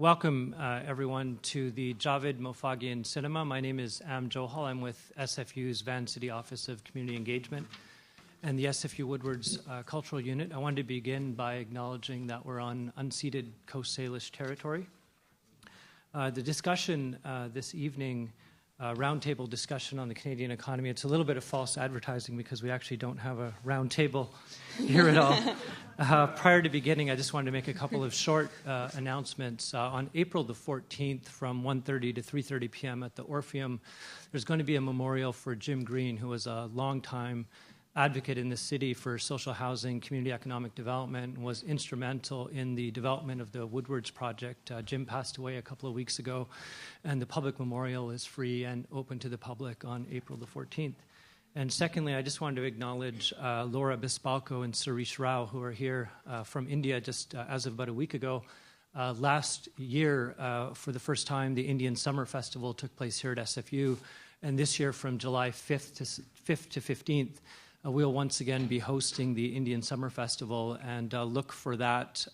Welcome, everyone, to the Javed Mofagian Cinema. My name is Am Johal. I'm with SFU's Van City Office of Community Engagement and the SFU Woodward's Cultural Unit. I wanted to begin by acknowledging that we're on unceded Coast Salish territory. The discussion this evening, roundtable discussion on the Canadian economy, it's a little bit of false advertising because we actually don't have a roundtable here at all. Prior to beginning, I just wanted to make a couple of short announcements. On April the 14th from 1:30 to 3:30 p.m. at the Orpheum, there's going to be a memorial for Jim Green, who was a longtime advocate in the city for social housing, community economic development, and was instrumental in the development of the Woodwards project. Jim passed away a couple of weeks ago, and the public memorial is free and open to the public on April the 14th. And secondly, I just wanted to acknowledge Laura Bispalko and Suresh Rao, who are here from India just as of about a week ago. Last year, for the first time, the Indian Summer Festival took place here at SFU, and this year from July 5th to 15th, we'll once again be hosting the Indian Summer Festival, and look for that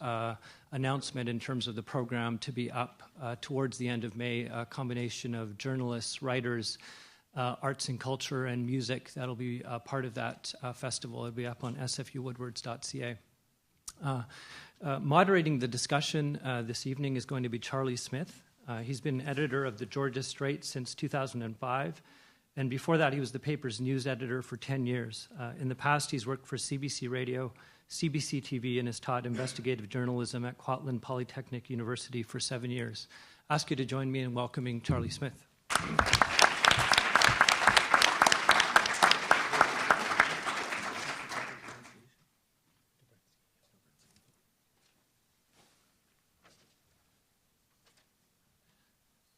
announcement in terms of the program to be up towards the end of May, a combination of journalists, writers, arts and culture, and music that'll be part of that festival. It'll be up on sfuwoodwards.ca. Moderating the discussion this evening is going to be Charlie Smith. He's been editor of the Georgia Straight since 2005. And before that, he was the paper's news editor for 10 years. In the past, he's worked for CBC Radio, CBC TV, and has taught investigative journalism at Kwantlen Polytechnic University for 7 years. I ask you to join me in welcoming Charlie Smith.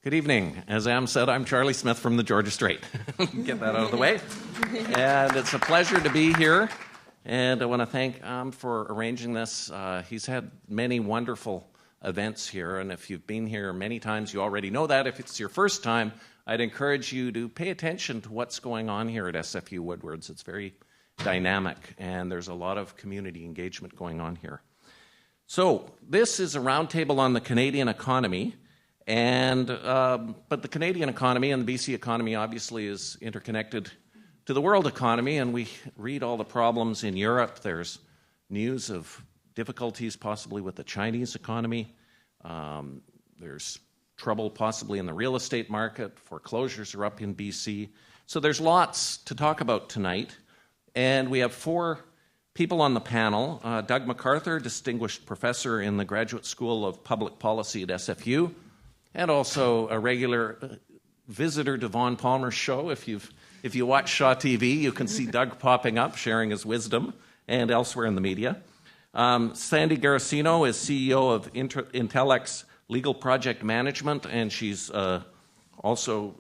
Good evening. As Am said, I'm Charlie Smith from the Georgia Straight. Get that out of the way. And it's a pleasure to be here. And I want to thank Am for arranging this. He's had many wonderful events here. And if you've been here many times, you already know that. If it's your first time, I'd encourage you to pay attention to what's going on here at SFU Woodwards. It's very dynamic, and there's a lot of community engagement going on here. So this is a roundtable on the Canadian economy. But the Canadian economy and the BC economy obviously is interconnected to the world economy, and we read all the problems in Europe. There's news of difficulties possibly with the Chinese economy. There's trouble possibly in the real estate market. Foreclosures are up in BC. So there's lots to talk about tonight. And we have four people on the panel. Doug McArthur, Distinguished Professor in the Graduate School of Public Policy at SFU, and also a regular visitor to Vaughn Palmer's show. If you watch Shaw TV, you can see Doug popping up, sharing his wisdom, and elsewhere in the media. Sandy Garasino is CEO of Intellect's Legal Project Management, and she's also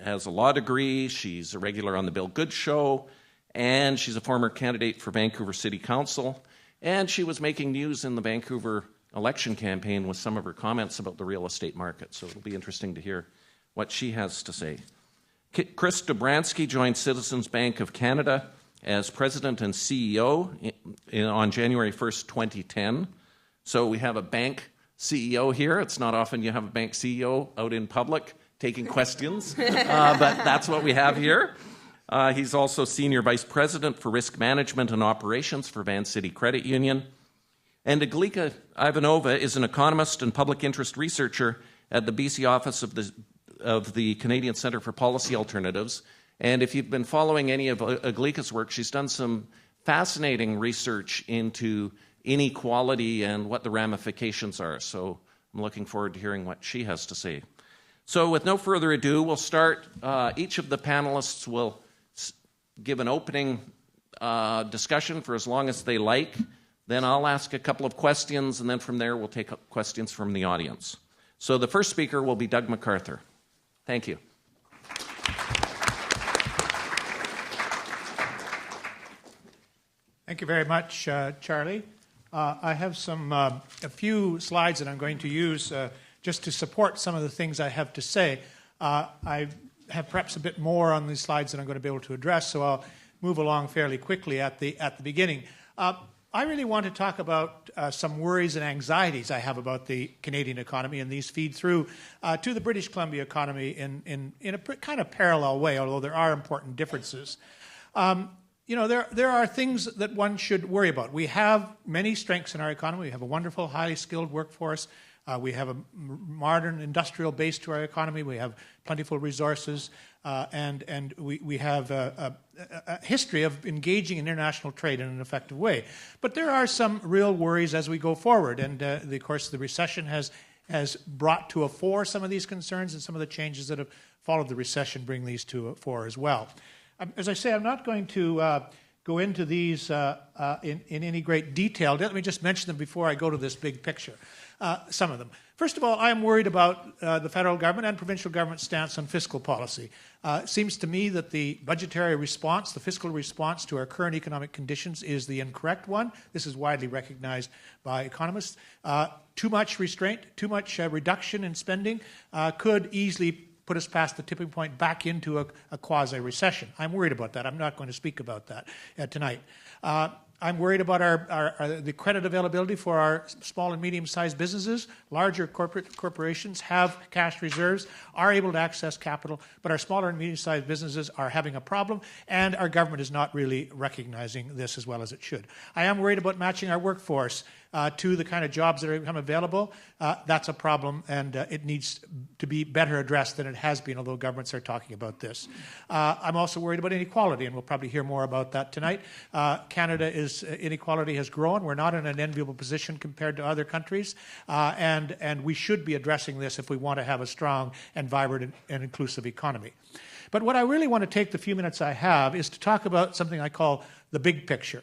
has a law degree. She's a regular on the Bill Good Show, and she's a former candidate for Vancouver City Council. And she was making news in the Vancouver election campaign with some of her comments about the real estate market. So it'll be interesting to hear what she has to say. Chris Dobransky joined Citizens Bank of Canada as president and CEO on January 1st, 2010. So we have a bank CEO here. It's not often you have a bank CEO out in public taking questions, but that's what we have here. He's also senior vice president for risk management and operations for Van City Credit Union. And Iglika Ivanova is an economist and public interest researcher at the BC office of the Canadian Centre for Policy Alternatives. And if you've been following any of Iglika's work, she's done some fascinating research into inequality and what the ramifications are. So I'm looking forward to hearing what she has to say. So with no further ado, we'll start. Each of the panelists will give an opening discussion for as long as they like. Then I'll ask a couple of questions, and then from there we'll take up questions from the audience. So the first speaker will be Doug McArthur. Thank you. Thank you very much, Charlie. I have a few slides that I'm going to use just to support some of the things I have to say. I have perhaps a bit more on these slides than I'm going to be able to address, so I'll move along fairly quickly at the beginning. I really want to talk about some worries and anxieties I have about the Canadian economy, and these feed through to the British Columbia economy in a kind of parallel way, although there are important differences. There are things that one should worry about. We have many strengths in our economy. We have a wonderful, highly skilled workforce. We have a modern industrial base to our economy. We have plentiful resources, and we have a history of engaging in international trade in an effective way. But there are some real worries as we go forward, and of course the recession has brought to a fore some of these concerns, and some of the changes that have followed the recession bring these to a fore as well. As I say, I'm not going to go into these in any great detail. Let me just mention them before I go to this big picture, some of them. First of all, I am worried about the federal government and provincial government stance on fiscal policy. It seems to me that the budgetary response, the fiscal response to our current economic conditions is the incorrect one. This is widely recognized by economists. Too much restraint, too much reduction in spending could easily put us past the tipping point back into a quasi-recession. I'm worried about that. I'm not going to speak about that tonight. I'm worried about the credit availability for our small and medium-sized businesses. Larger corporations have cash reserves, are able to access capital, but our smaller and medium-sized businesses are having a problem, and our government is not really recognizing this as well as it should. I am worried about matching our workforce to the kind of jobs that are become available. That's a problem, and it needs to be better addressed than it has been, although governments are talking about this. I'm also worried about inequality, and we'll probably hear more about that tonight. Canada's inequality has grown. We're not in an enviable position compared to other countries, and we should be addressing this if we want to have a strong and vibrant and inclusive economy. But what I really want to take the few minutes I have is to talk about something I call the big picture.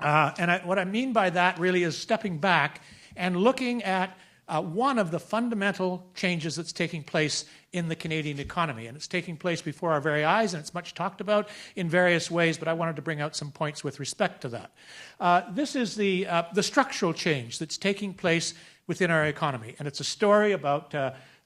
What I mean by that really is stepping back and looking at one of the fundamental changes that's taking place in the Canadian economy. And it's taking place before our very eyes, and it's much talked about in various ways, but I wanted to bring out some points with respect to that. This is the structural change that's taking place within our economy. And it's a story about,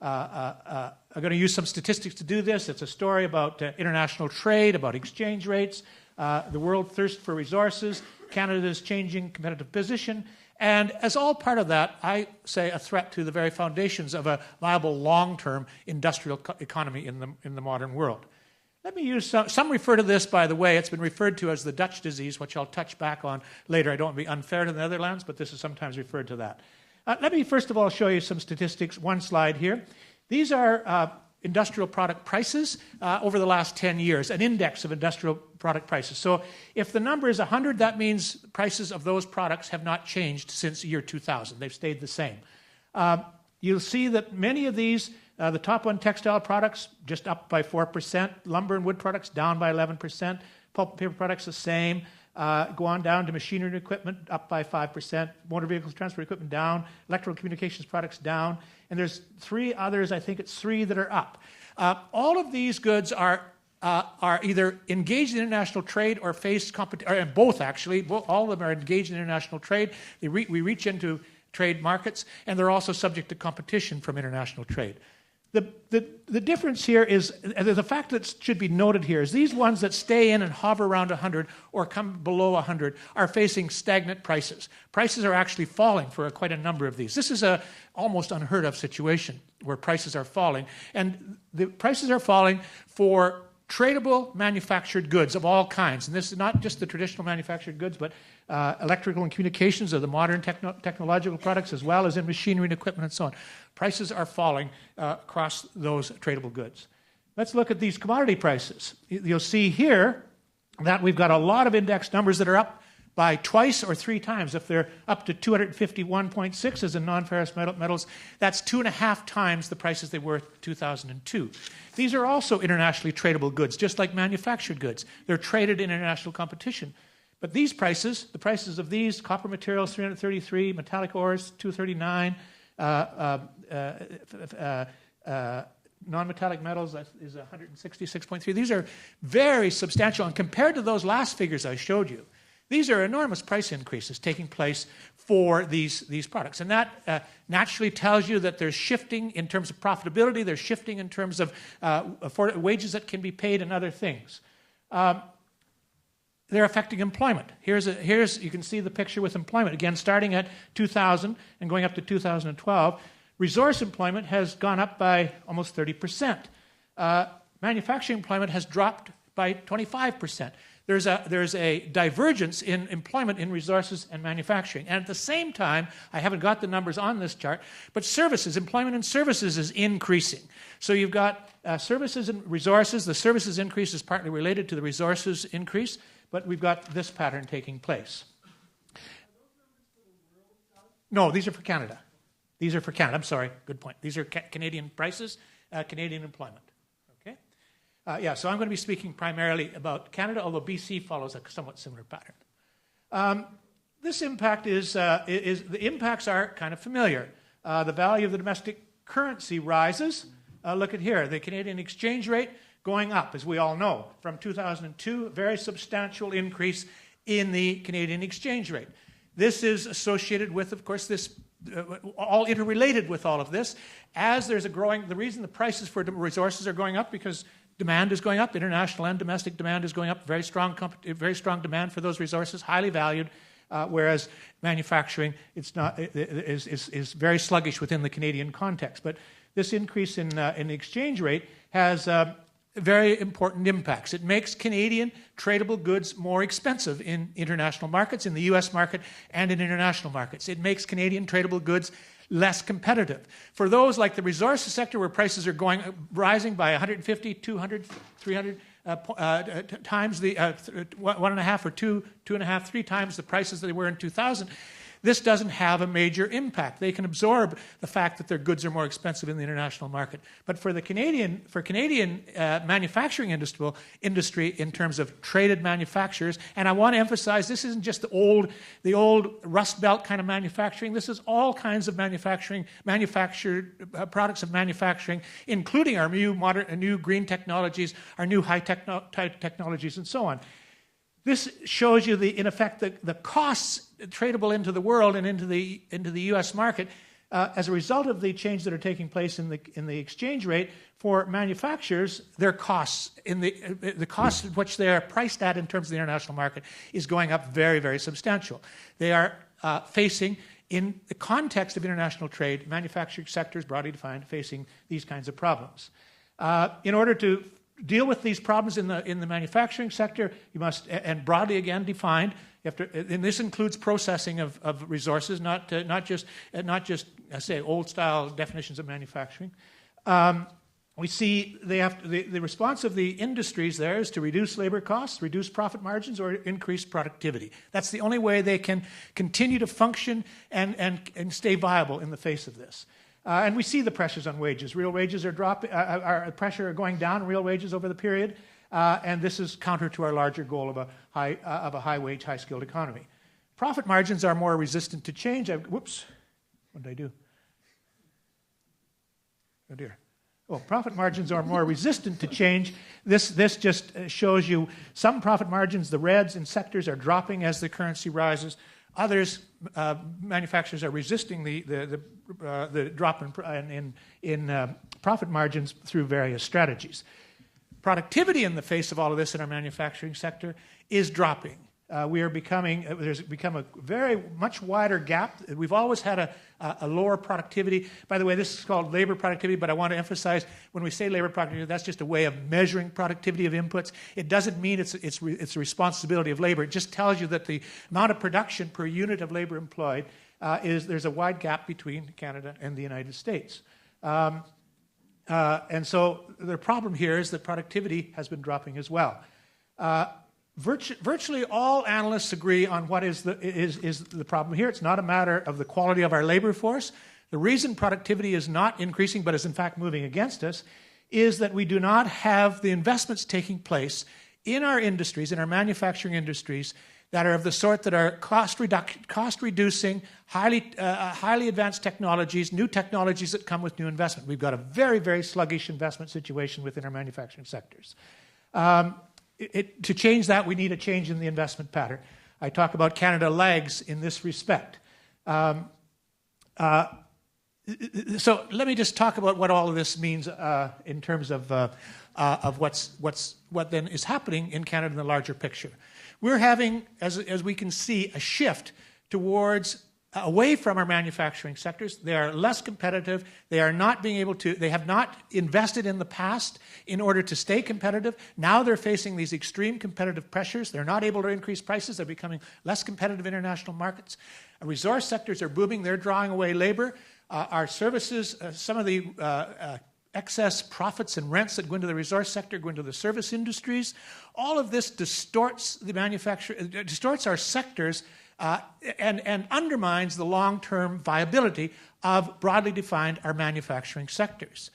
I'm going to use some statistics to do this. It's a story about international trade, about exchange rates, the world thirst for resources, Canada's changing competitive position, and as all part of that, I say a threat to the very foundations of a viable long-term industrial economy in the modern world. Let me use some refer to this, by the way. It's been referred to as the Dutch disease, which I'll touch back on later. I don't want to be unfair to the Netherlands, but this is sometimes referred to that. Let me first of all show you some statistics. One slide here. These are industrial product prices over the last 10 years, an index of industrial product prices. So if the number is 100, that means prices of those products have not changed since year 2000. They've stayed the same. You'll see that many of these, the top one, textile products, just up by 4%. Lumber and wood products down by 11%. Pulp and paper products the same. Go on down to machinery and equipment, up by 5%. Motor vehicles, transport equipment down. Electrical communications products down. And there's three others, I think it's three, that are up. All of these goods are either engaged in international trade or face competition, or both actually. All of them are engaged in international trade. We reach into trade markets, and they're also subject to competition from international trade. The difference here is, the fact that should be noted here, is these ones that stay in and hover around 100 or come below 100 are facing stagnant prices. Prices are actually falling for quite a number of these. This is a almost unheard of situation where prices are falling. And the prices are falling for tradable manufactured goods of all kinds. And this is not just the traditional manufactured goods, but electrical and communications are the modern technological products, as well as in machinery and equipment and so on. Prices are falling across those tradable goods. Let's look at these commodity prices. You'll see here that we've got a lot of index numbers that are up by twice or three times. If they're up to 251.6 as in non-ferrous metals, that's 2.5 times the prices they were in 2002. These are also internationally tradable goods, just like manufactured goods. They're traded in international competition. But these prices, the prices of these, copper materials, 333, metallic ores, 239, non-metallic metals is 166.3. These are very substantial. And compared to those last figures I showed you, these are enormous price increases taking place for these products. And that naturally tells you that there's shifting in terms of profitability, there's shifting in terms of wages that can be paid and other things. they're affecting employment. Here's you can see the picture with employment. Again, starting at 2000 and going up to 2012, resource employment has gone up by almost 30%. Manufacturing employment has dropped by 25%. There's a divergence in employment in resources and manufacturing. And at the same time, I haven't got the numbers on this chart, but services, employment in services is increasing. So you've got services and resources. The services increase is partly related to the resources increase, but we've got this pattern taking place. No, these are for Canada. These are for Canada. I'm sorry, good point. These are Canadian prices, Canadian employment. So I'm going to be speaking primarily about Canada, although BC follows a somewhat similar pattern. This impact the impacts are kind of familiar. The value of the domestic currency rises. Look at here, the Canadian exchange rate going up, as we all know. From 2002, a very substantial increase in the Canadian exchange rate. This is associated with, of course, all interrelated with all of this. As there's the reason the prices for resources are going up because demand is going up, international and domestic demand is going up, very strong demand for those resources, highly valued, whereas manufacturing is very sluggish within the Canadian context. But this increase in the exchange rate has very important impacts. It makes Canadian tradable goods more expensive in international markets, in the US market and in international markets. It makes Canadian tradable goods less competitive. For those like the resources sector where prices are rising by 150, 200, 300 times the 1.5 or 2.5, 3 times the prices that they were in 2000, this doesn't have a major impact. They can absorb the fact that their goods are more expensive in the international market. But for Canadian manufacturing industry in terms of traded manufacturers, and I want to emphasize this isn't just the old Rust Belt kind of manufacturing. This is all kinds of manufactured products of manufacturing, including our new green technologies, our new high technologies, and so on. This shows you, in effect, the costs tradable into the world and into the U.S. market as a result of the change that are taking place in the exchange rate for manufacturers. Their costs, the cost at which they are priced at in terms of the international market, is going up very, very substantial. They are facing, in the context of international trade, manufacturing sectors, broadly defined, facing these kinds of problems. In order to deal with these problems in the manufacturing sector, you must, and broadly again defined, and this includes processing of resources, not just say old style definitions of manufacturing. We see the response of the industries there is to reduce labor costs, reduce profit margins, or increase productivity. That's the only way they can continue to function and stay viable in the face of this. And we see the pressures on wages. Real wages are going down, real wages over the period, and this is counter to our larger goal of a high-wage, high-skilled economy. Profit margins are more resistant to change. Whoops, what did I do? Oh dear. Oh, profit margins are more resistant to change. This just shows you some profit margins. The reds in sectors are dropping as the currency rises. Others, manufacturers are resisting the drop in profit margins through various strategies. Productivity in the face of all of this in our manufacturing sector is dropping. There's become a very much wider gap. We've always had a lower productivity. By the way, this is called labor productivity, but I want to emphasize when we say labor productivity, that's just a way of measuring productivity of inputs. It doesn't mean it's the responsibility of labor. It just tells you that the amount of production per unit of labor employed there's a wide gap between Canada and the United States. And so the problem here is that productivity has been dropping as well. Virtually all analysts agree on what is the problem here. It's not a matter of the quality of our labor force. The reason productivity is not increasing, but is in fact moving against us, is that we do not have the investments taking place in our industries, in our manufacturing industries, that are of the sort that are cost-reducing, highly advanced technologies, new technologies that come with new investment. We've got a very, very sluggish investment situation within our manufacturing sectors. To change that, we need a change in the investment pattern. I talk about Canada lags in this respect. So let me just talk about what all of this means in terms of what then is happening in Canada in the larger picture. We're having, as we can see, a shift towards away from our manufacturing sectors. They are less competitive. They are not being able to, they have not invested in the past in order to stay competitive. Now they're facing these extreme competitive pressures. They're not able to increase prices. They're becoming less competitive in international markets. Resource sectors are booming. They're drawing away labor. Our services, some of the excess profits and rents that go into the resource sector go into the service industries. All of this distorts distorts our sectors and undermines the long-term viability of broadly defined our manufacturing sectors.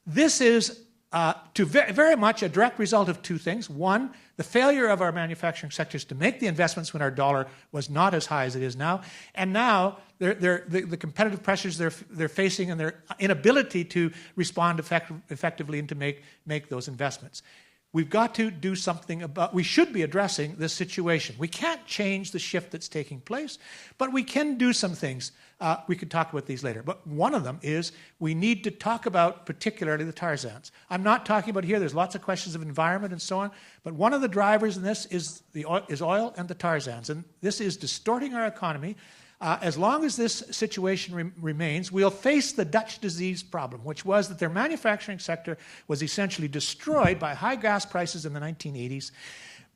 This is very much a direct result of two things. One, the failure of our manufacturing sectors to make the investments when our dollar was not as high as it is now. And now the competitive pressures they're facing and their inability to respond effectively and to make those investments. We've got to do something about, we should be addressing this situation. We can't change the shift that's taking place, but we can do some things. We could talk about these later. But one of them is we need to talk about particularly the tar sands. I'm not talking about here, there's lots of questions of environment and so on, but one of the drivers in this is oil and the tar sands. And this is distorting our economy. As long as this situation remains, we'll face the Dutch disease problem, which was that their manufacturing sector was essentially destroyed by high gas prices in the 1980s.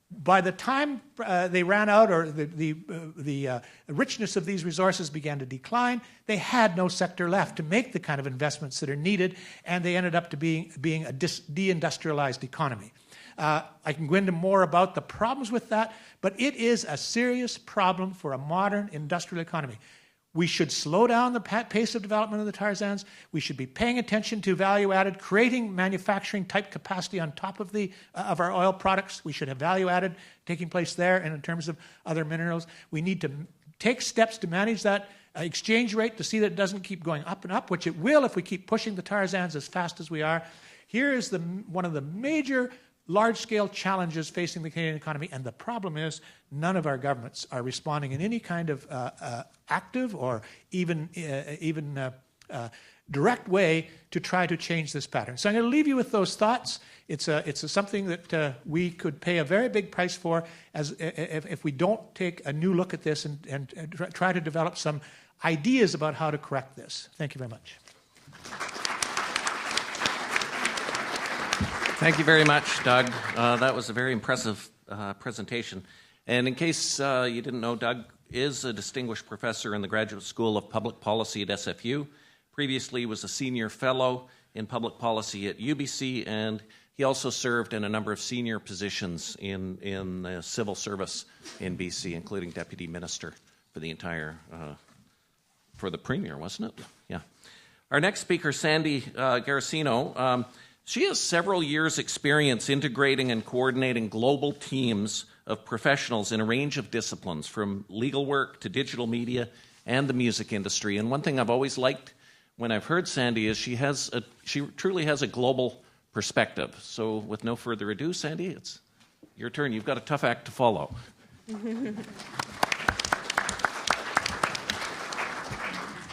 By the time they ran out, or the richness of these resources began to decline, they had no sector left to make the kind of investments that are needed, and they ended up to being a deindustrialized economy. I can go into more about the problems with that, but it is a serious problem for a modern industrial economy. We should slow down the pace of development of the tar sands. We should be paying attention to value-added, creating manufacturing-type capacity on top of our oil products. We should have value-added taking place there, and in terms of other minerals. We need to take steps to manage that exchange rate to see that it doesn't keep going up and up, which it will if we keep pushing the tar sands as fast as we are. Here is one of the major large-scale challenges facing the Canadian economy, and the problem is none of our governments are responding in any kind of active or even direct way to try to change this pattern. So I'm going to leave you with those thoughts. It's something that we could pay a very big price for if we don't take a new look at this and try to develop some ideas about how to correct this. Thank you very much. Thank you very much, Doug. That was a very impressive presentation. And in case you didn't know, Doug is a distinguished professor in the Graduate School of Public Policy at SFU. Previously was a senior fellow in public policy at UBC, and he also served in a number of senior positions in the civil service in BC, including deputy minister for the entire, for the premier, wasn't it? Yeah. Our next speaker, Sandy Garasino, she has several years' experience integrating and coordinating global teams of professionals in a range of disciplines, from legal work to digital media and the music industry. And one thing I've always liked when I've heard Sandy is she truly has a global perspective. So with no further ado, Sandy, it's your turn. You've got a tough act to follow.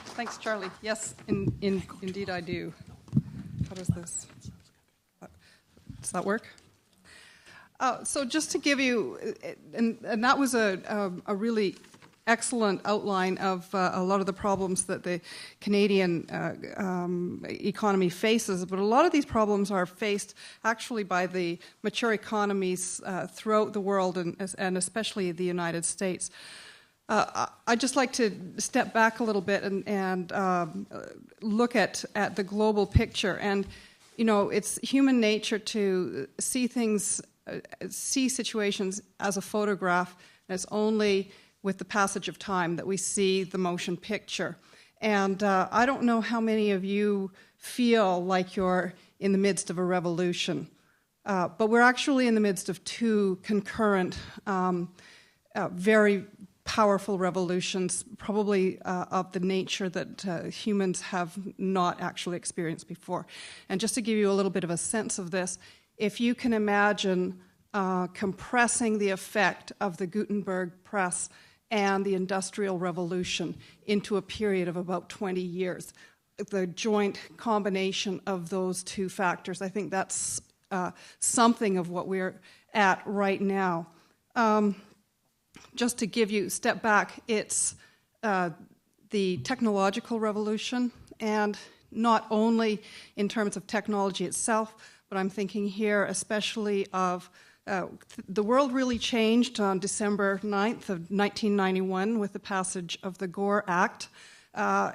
Thanks, Charlie. Yes, indeed I do. What is this? Does that work? So just to give you, and that was a really excellent outline of a lot of the problems that the Canadian economy faces, but a lot of these problems are faced actually by the mature economies throughout the world, and especially the United States. I'd just like to step back a little bit and look at the global picture. And you know, it's human nature to see things, see situations as a photograph, and it's only with the passage of time that we see the motion picture. And I don't know how many of you feel like you're in the midst of a revolution, but we're actually in the midst of two concurrent, very powerful revolutions, probably of the nature that humans have not actually experienced before. And just to give you a little bit of a sense of this, if you can imagine compressing the effect of the Gutenberg press and the Industrial Revolution into a period of about 20 years, the joint combination of those two factors, I think that's something of what we're at right now. just to give you a step back, it's the technological revolution, and not only in terms of technology itself, but I'm thinking here especially of the world really changed on December 9th of 1991 with the passage of the Gore Act.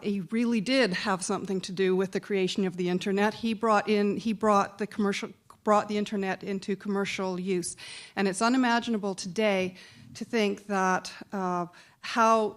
He really did have something to do with the creation of the internet. He brought the internet into commercial use, and it's unimaginable today to think that how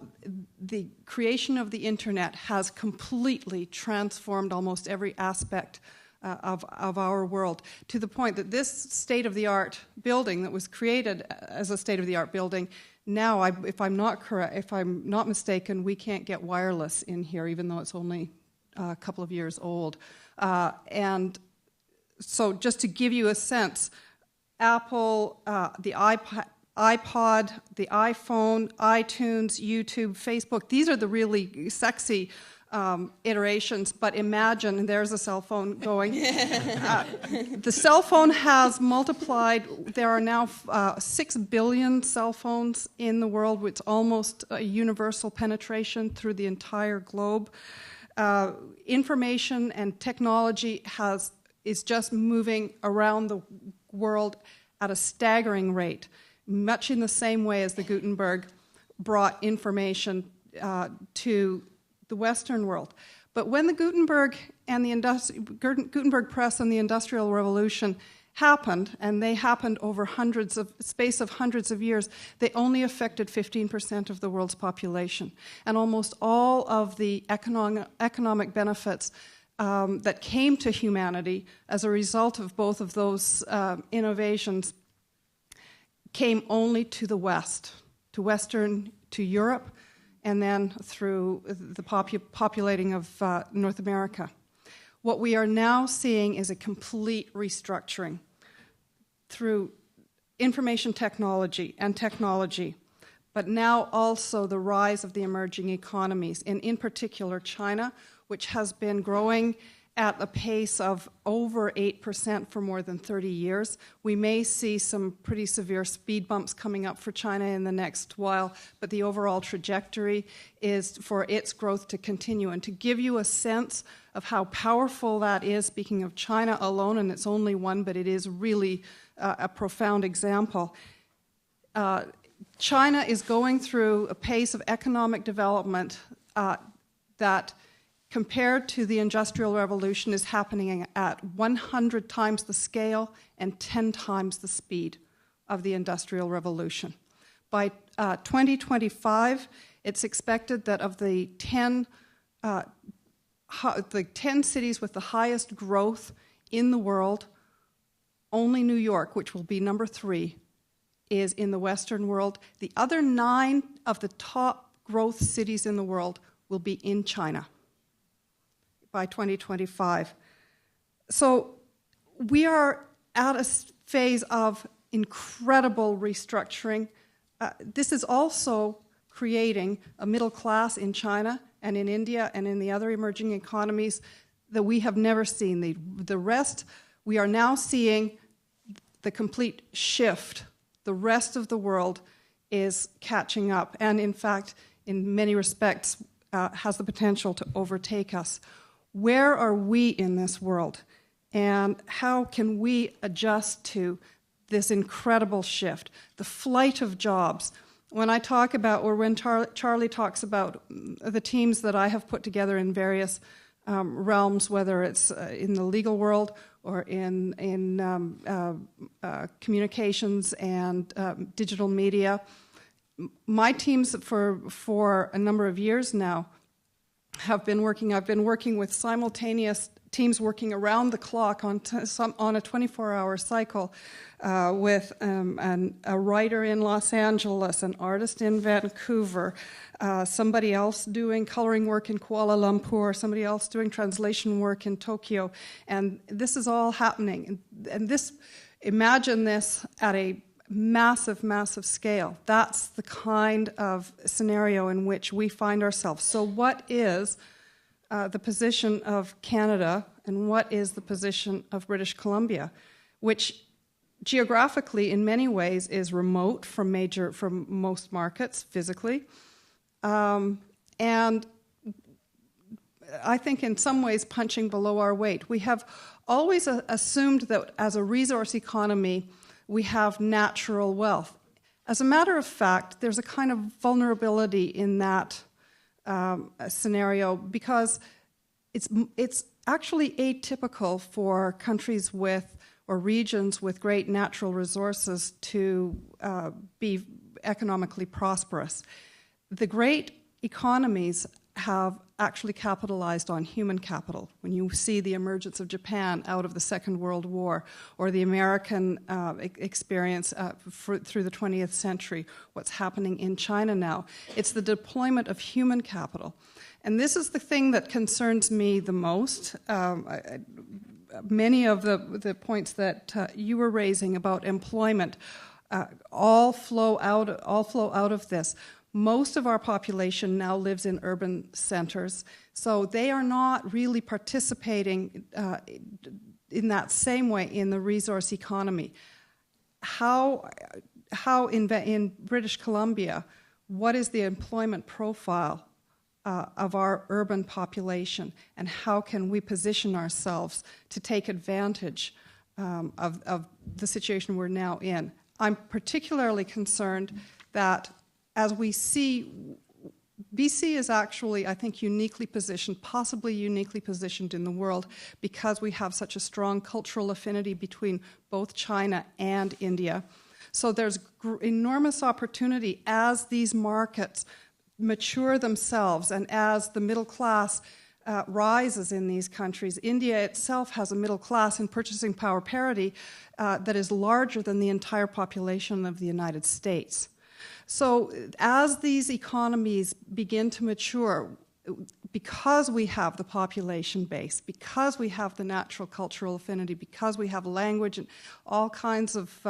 the creation of the internet has completely transformed almost every aspect of our world, to the point that this state-of-the-art building that was created as a state-of-the-art building, now, if I'm not mistaken, we can't get wireless in here, even though it's only a couple of years old. And so just to give you a sense, Apple, the iPod, the iPhone, iTunes, YouTube, Facebook, these are the really sexy iterations, but imagine, there's a cell phone going. The cell phone has multiplied. There are now 6 billion cell phones in the world, with almost a universal penetration through the entire globe. Information and technology is just moving around the world at a staggering rate, much in the same way as the Gutenberg brought information to the Western world. But when the Gutenberg press and the Industrial Revolution happened, and they happened over space of hundreds of years, they only affected 15% of the world's population. And almost all of the economic benefits that came to humanity as a result of both of those innovations came only to the West, to Europe, and then through the populating of North America. What we are now seeing is a complete restructuring through information technology, but now also the rise of the emerging economies, and in particular China, which has been growing at a pace of over 8% for more than 30 years. We may see some pretty severe speed bumps coming up for China in the next while, but the overall trajectory is for its growth to continue. And to give you a sense of how powerful that is, speaking of China alone, and it's only one, but it is really a profound example, China is going through a pace of economic development that, compared to the Industrial Revolution, is happening at 100 times the scale and 10 times the speed of the Industrial Revolution. By 2025, it's expected that of the 10 cities with the highest growth in the world, only New York, which will be number 3, is in the Western world. The other 9 of the top growth cities in the world will be in China by 2025. So we are at a phase of incredible restructuring. This is also creating a middle class in China and in India and in the other emerging economies that we have never seen. The rest, we are now seeing the complete shift. The rest of the world is catching up, and in fact, in many respects, has the potential to overtake us. Where are we in this world, and how can we adjust to this incredible shift? The flight of jobs. When I talk about, or when Charlie talks about the teams that I have put together in various realms, whether it's in the legal world or in communications and digital media, my teams for a number of years now I've been working with simultaneous teams working around the clock on a 24-hour cycle with a writer in Los Angeles, an artist in Vancouver, somebody else doing coloring work in Kuala Lumpur, somebody else doing translation work in Tokyo. And this is all happening. And imagine this at a massive, massive scale. That's the kind of scenario in which we find ourselves. So what is the position of Canada, and what is the position of British Columbia, which geographically, in many ways, is remote from most markets physically, and I think in some ways punching below our weight. We have always assumed that as a resource economy, we have natural wealth. As a matter of fact, there's a kind of vulnerability in that scenario because it's actually atypical for countries with or regions with great natural resources to be economically prosperous. The great economies have actually capitalized on human capital. When you see the emergence of Japan out of the Second World War, or the American experience through the 20th century, what's happening in China now, it's the deployment of human capital. And this is the thing that concerns me the most. Many of the points that you were raising about employment all flow out of this. Most of our population now lives in urban centers, so they are not really participating in that same way in the resource economy. How in British Columbia, what is the employment profile of our urban population, and how can we position ourselves to take advantage of the situation we're now in? I'm particularly concerned that as we see, BC is actually, I think, uniquely positioned, possibly uniquely positioned in the world because we have such a strong cultural affinity between both China and India. So there's enormous opportunity as these markets mature themselves and as the middle class rises in these countries. India itself has a middle class in purchasing power parity that is larger than the entire population of the United States. So as these economies begin to mature, because we have the population base, because we have the natural cultural affinity, because we have language and all kinds of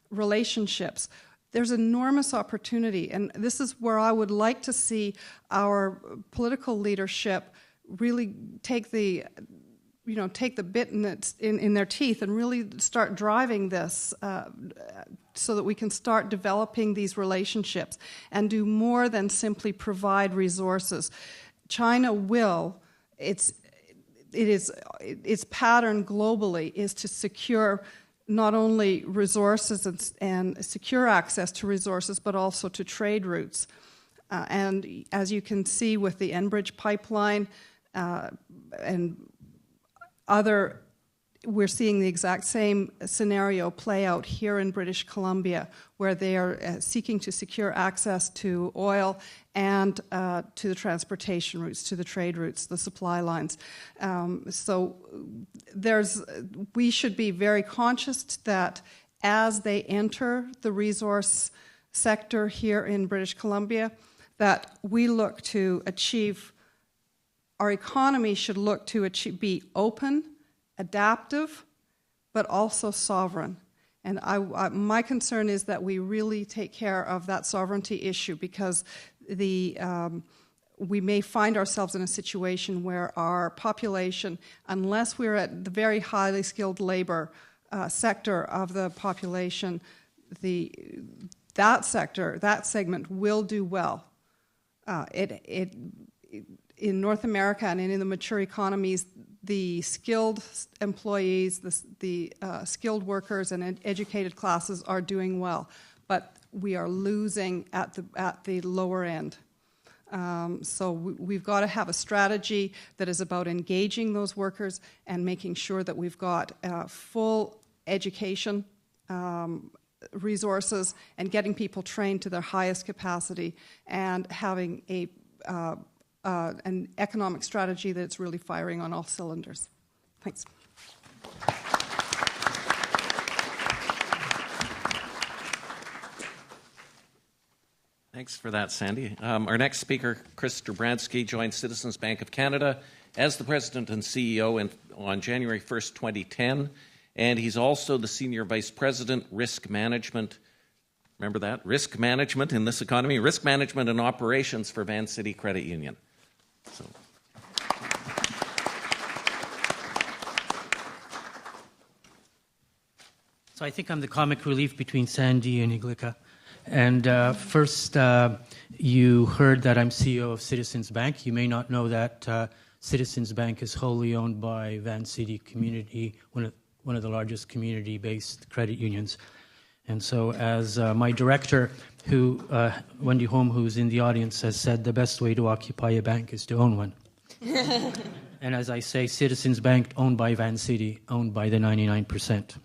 relationships, there's enormous opportunity. And this is where I would like to see our political leadership really take the bit in their teeth and really start driving this so that we can start developing these relationships and do more than simply provide resources. China will, its pattern globally is to secure not only resources and secure access to resources, but also to trade routes. And as you can see with the Enbridge pipeline and other, we're seeing the exact same scenario play out here in British Columbia, where they are seeking to secure access to oil and to the transportation routes, to the trade routes, the supply lines. So we should be very conscious that as they enter the resource sector here in British Columbia, that we look to achieve, our economy should look to be open, adaptive, but also sovereign. And my concern is that we really take care of that sovereignty issue, because we may find ourselves in a situation where our population, unless we're at the very highly skilled labor sector of the population, that segment will do well. In North America and in the mature economies, the skilled employees, the skilled workers and educated classes are doing well, but we are losing at the lower end. So we've got to have a strategy that is about engaging those workers and making sure that we've got full education resources and getting people trained to their highest capacity and having an economic strategy that's really firing on all cylinders. Thanks. Thanks for that, Sandy. Our next speaker, Chris Dobransky, joined Citizens Bank of Canada as the President and CEO on January 1st, 2010, and he's also the Senior Vice President, Risk Management. Remember that? Risk Management in this economy. Risk Management and Operations for Van City Credit Union. So I think I'm the comic relief between Sandy and Iglika. And first, you heard that I'm CEO of Citizens Bank. You may not know that Citizens Bank is wholly owned by Van City Community, one of the largest community-based credit unions. And so as my director, Wendy Holm, who's in the audience, has said, the best way to occupy a bank is to own one. And as I say, Citizens Bank owned by Van City, owned by the 99%.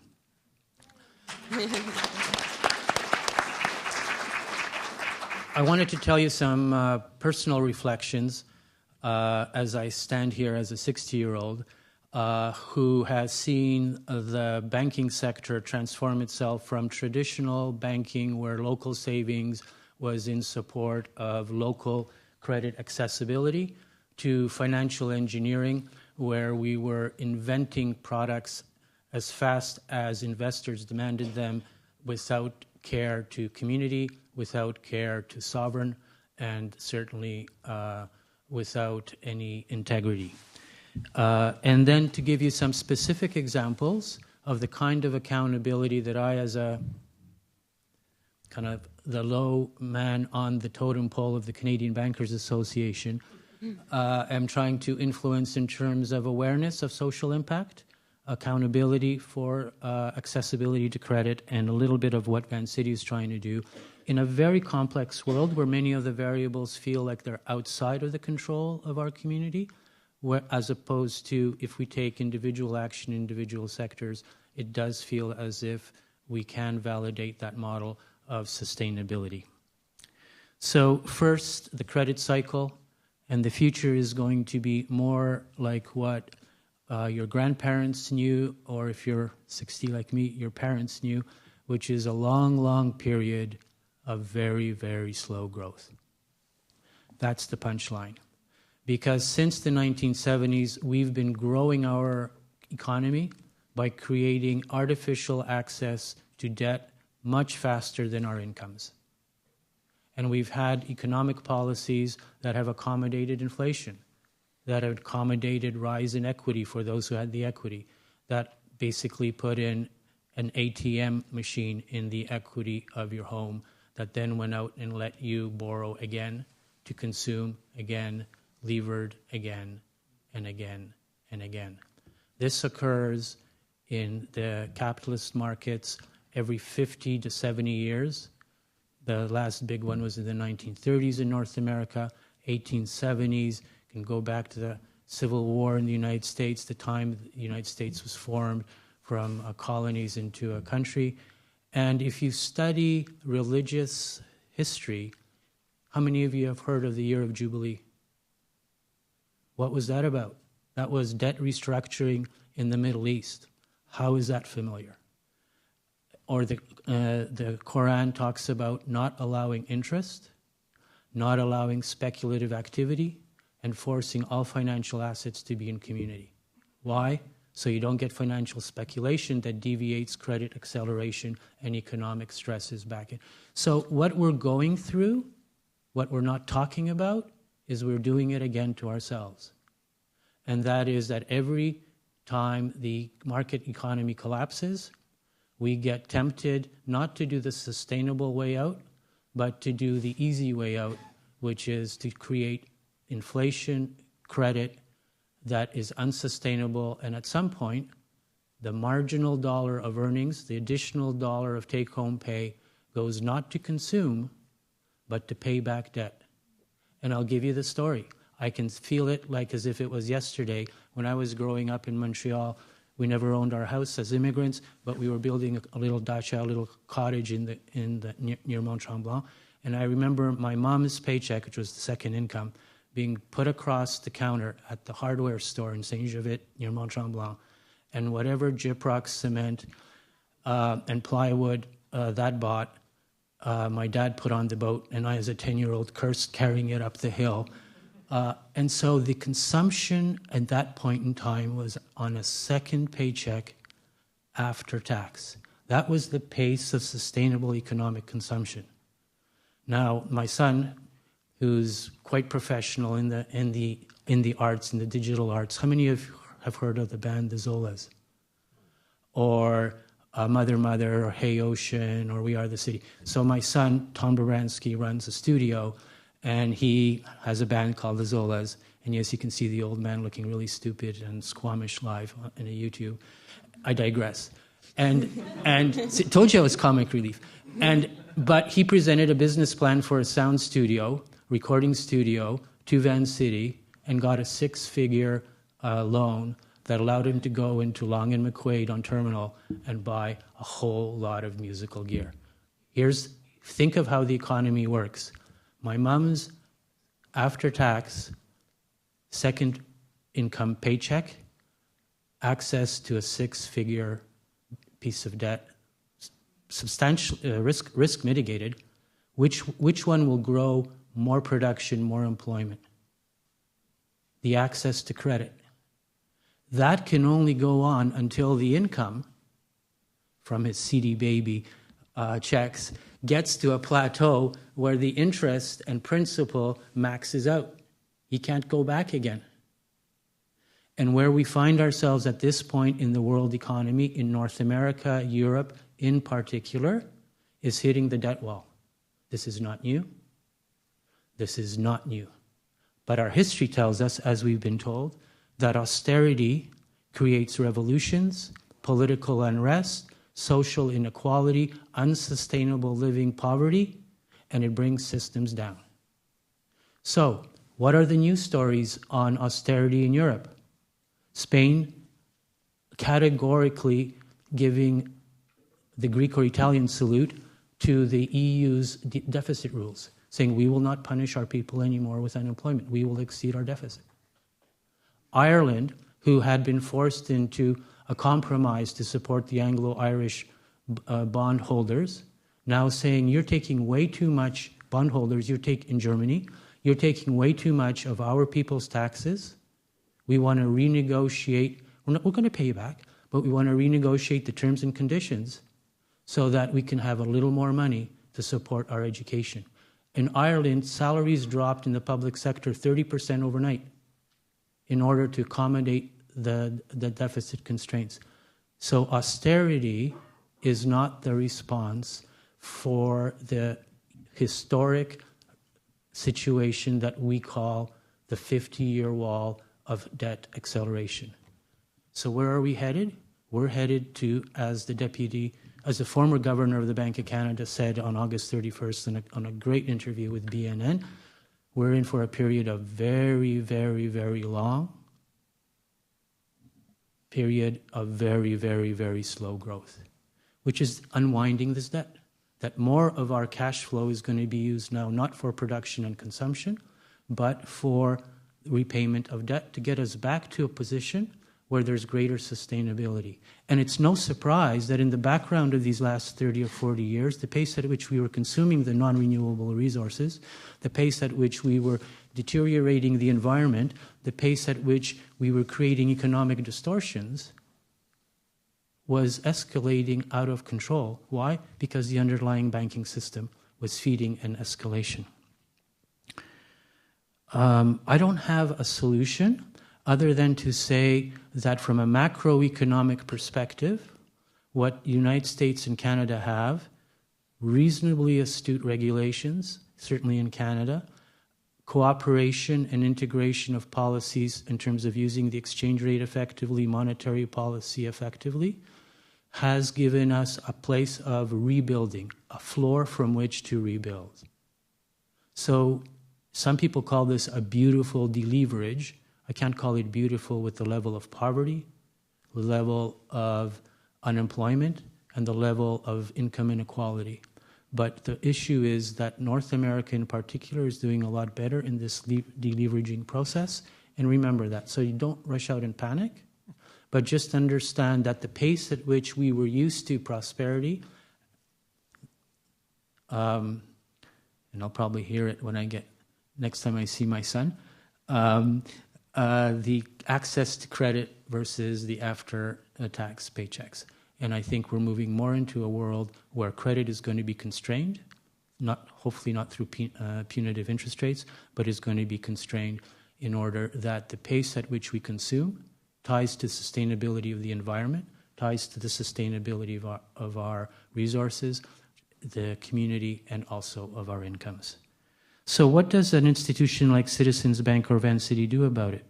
I wanted to tell you some personal reflections as I stand here as a 60-year-old who has seen the banking sector transform itself from traditional banking where local savings was in support of local credit accessibility to financial engineering where we were inventing products as fast as investors demanded them without care to community, without care to sovereign, and certainly without any integrity. And then to give you some specific examples of the kind of accountability that I, as a kind of the low man on the totem pole of the Canadian Bankers Association, am trying to influence in terms of awareness of social impact, accountability for accessibility to credit, and a little bit of what Van City is trying to do in a very complex world where many of the variables feel like they're outside of the control of our community, as opposed to if we take individual action in individual sectors, it does feel as if we can validate that model of sustainability. So first, the credit cycle, and the future is going to be more like what your grandparents knew, or if you're 60 like me, your parents knew, which is a long, long period of very, very slow growth. That's the punchline. Because since the 1970s, we've been growing our economy by creating artificial access to debt much faster than our incomes. And we've had economic policies that have accommodated inflation, that have accommodated rise in equity for those who had the equity, that basically put in an ATM machine in the equity of your home that then went out and let you borrow again to consume again, levered again and again and again. This occurs in the capitalist markets every 50 to 70 years. The last big one was in the 1930s in North America, 1870s. You can go back to the Civil War in the United States, the time the United States was formed from colonies into a country. And if you study religious history, how many of you have heard of the Year of Jubilee? What was that about? That was debt restructuring in the Middle East. How is that familiar? Or the Quran talks about not allowing interest, not allowing speculative activity, and forcing all financial assets to be in community. Why? So you don't get financial speculation that deviates credit acceleration and economic stresses back in. So what we're going through, what we're not talking about, is we're doing it again to ourselves. And that is that every time the market economy collapses, we get tempted not to do the sustainable way out, but to do the easy way out, which is to create inflation, credit that is unsustainable. And at some point, the marginal dollar of earnings, the additional dollar of take-home pay, goes not to consume, but to pay back debt. And I'll give you the story. I can feel it like as if it was yesterday. When I was growing up in Montreal, we never owned our house as immigrants, but we were building a little dacha, a little cottage near Mont-Tremblant. And I remember my mom's paycheck, which was the second income, being put across the counter at the hardware store in Saint-Jovite near Mont-Tremblant. And whatever gyprock, cement, and plywood that bought, my dad put on the boat, and I, as a 10-year-old, cursed carrying it up the hill. And so the consumption at that point in time was on a second paycheck after tax. That was the pace of sustainable economic consumption. Now, my son, who's quite professional in the arts, in the digital arts, how many of you have heard of the band The Zolas? Or Mother, or Hey Ocean, or We Are the City. So my son, Tom Baranski, runs a studio, and he has a band called the Zolas. And yes, you can see the old man looking really stupid and squamish live in a YouTube. I digress. And told you I was comic relief. But he presented a business plan for a sound studio, recording studio, to Van City, and got a 6-figure loan that allowed him to go into Long and McQuaid on Terminal and buy a whole lot of musical gear. Think of how the economy works. My mom's after-tax second income paycheck, access to a 6-figure piece of debt, substantial risk mitigated. Which one will grow more production, more employment? The access to credit. That can only go on until the income from his CD Baby checks gets to a plateau where the interest and principal maxes out. He can't go back again. And where we find ourselves at this point in the world economy, in North America, Europe in particular, is hitting the debt wall. This is not new. This is not new. But our history tells us, as we've been told, that austerity creates revolutions, political unrest, social inequality, unsustainable living, poverty, and it brings systems down. So, what are the news stories on austerity in Europe? Spain categorically giving the Greek or Italian salute to the EU's deficit rules, saying we will not punish our people anymore with unemployment. We will exceed our deficit. Ireland, who had been forced into a compromise to support the Anglo-Irish bondholders, now saying you're taking way too much, bondholders, in Germany, you're taking way too much of our people's taxes. We want to renegotiate, we're going to pay you back, but we want to renegotiate the terms and conditions so that we can have a little more money to support our education. In Ireland, salaries dropped in the public sector 30% overnight in order to accommodate the deficit constraints. So austerity is not the response for the historic situation that we call the 50-year wall of debt acceleration. So where are we headed? We're headed to, as the former governor of the Bank of Canada said on August 31st on a great interview with BNN, we're in for a period of very, very, very long period of very, very, very slow growth, which is unwinding this debt. That more of our cash flow is going to be used now not for production and consumption, but for repayment of debt to get us back to a position where there's greater sustainability. And it's no surprise that in the background of these last 30 or 40 years, the pace at which we were consuming the non-renewable resources, the pace at which we were deteriorating the environment, the pace at which we were creating economic distortions, was escalating out of control. Why? Because the underlying banking system was feeding an escalation. I don't have a solution other than to say that from a macroeconomic perspective, what the United States and Canada have, reasonably astute regulations, certainly in Canada, cooperation and integration of policies in terms of using the exchange rate effectively, monetary policy effectively, has given us a place of rebuilding, a floor from which to rebuild. So some people call this a beautiful deleverage. I can't call it beautiful with the level of poverty, the level of unemployment, and the level of income inequality. But the issue is that North America in particular is doing a lot better in this deleveraging process. And remember that. So you don't rush out and panic, but just understand that the pace at which we were used to prosperity, and I'll probably hear it when next time I see my son, the access to credit versus the after-tax paychecks. And I think we're moving more into a world where credit is going to be constrained, hopefully not through punitive interest rates, but is going to be constrained in order that the pace at which we consume ties to sustainability of the environment, ties to the sustainability of our resources, the community, and also of our incomes. So what does an institution like Citizens Bank or Vancity do about it?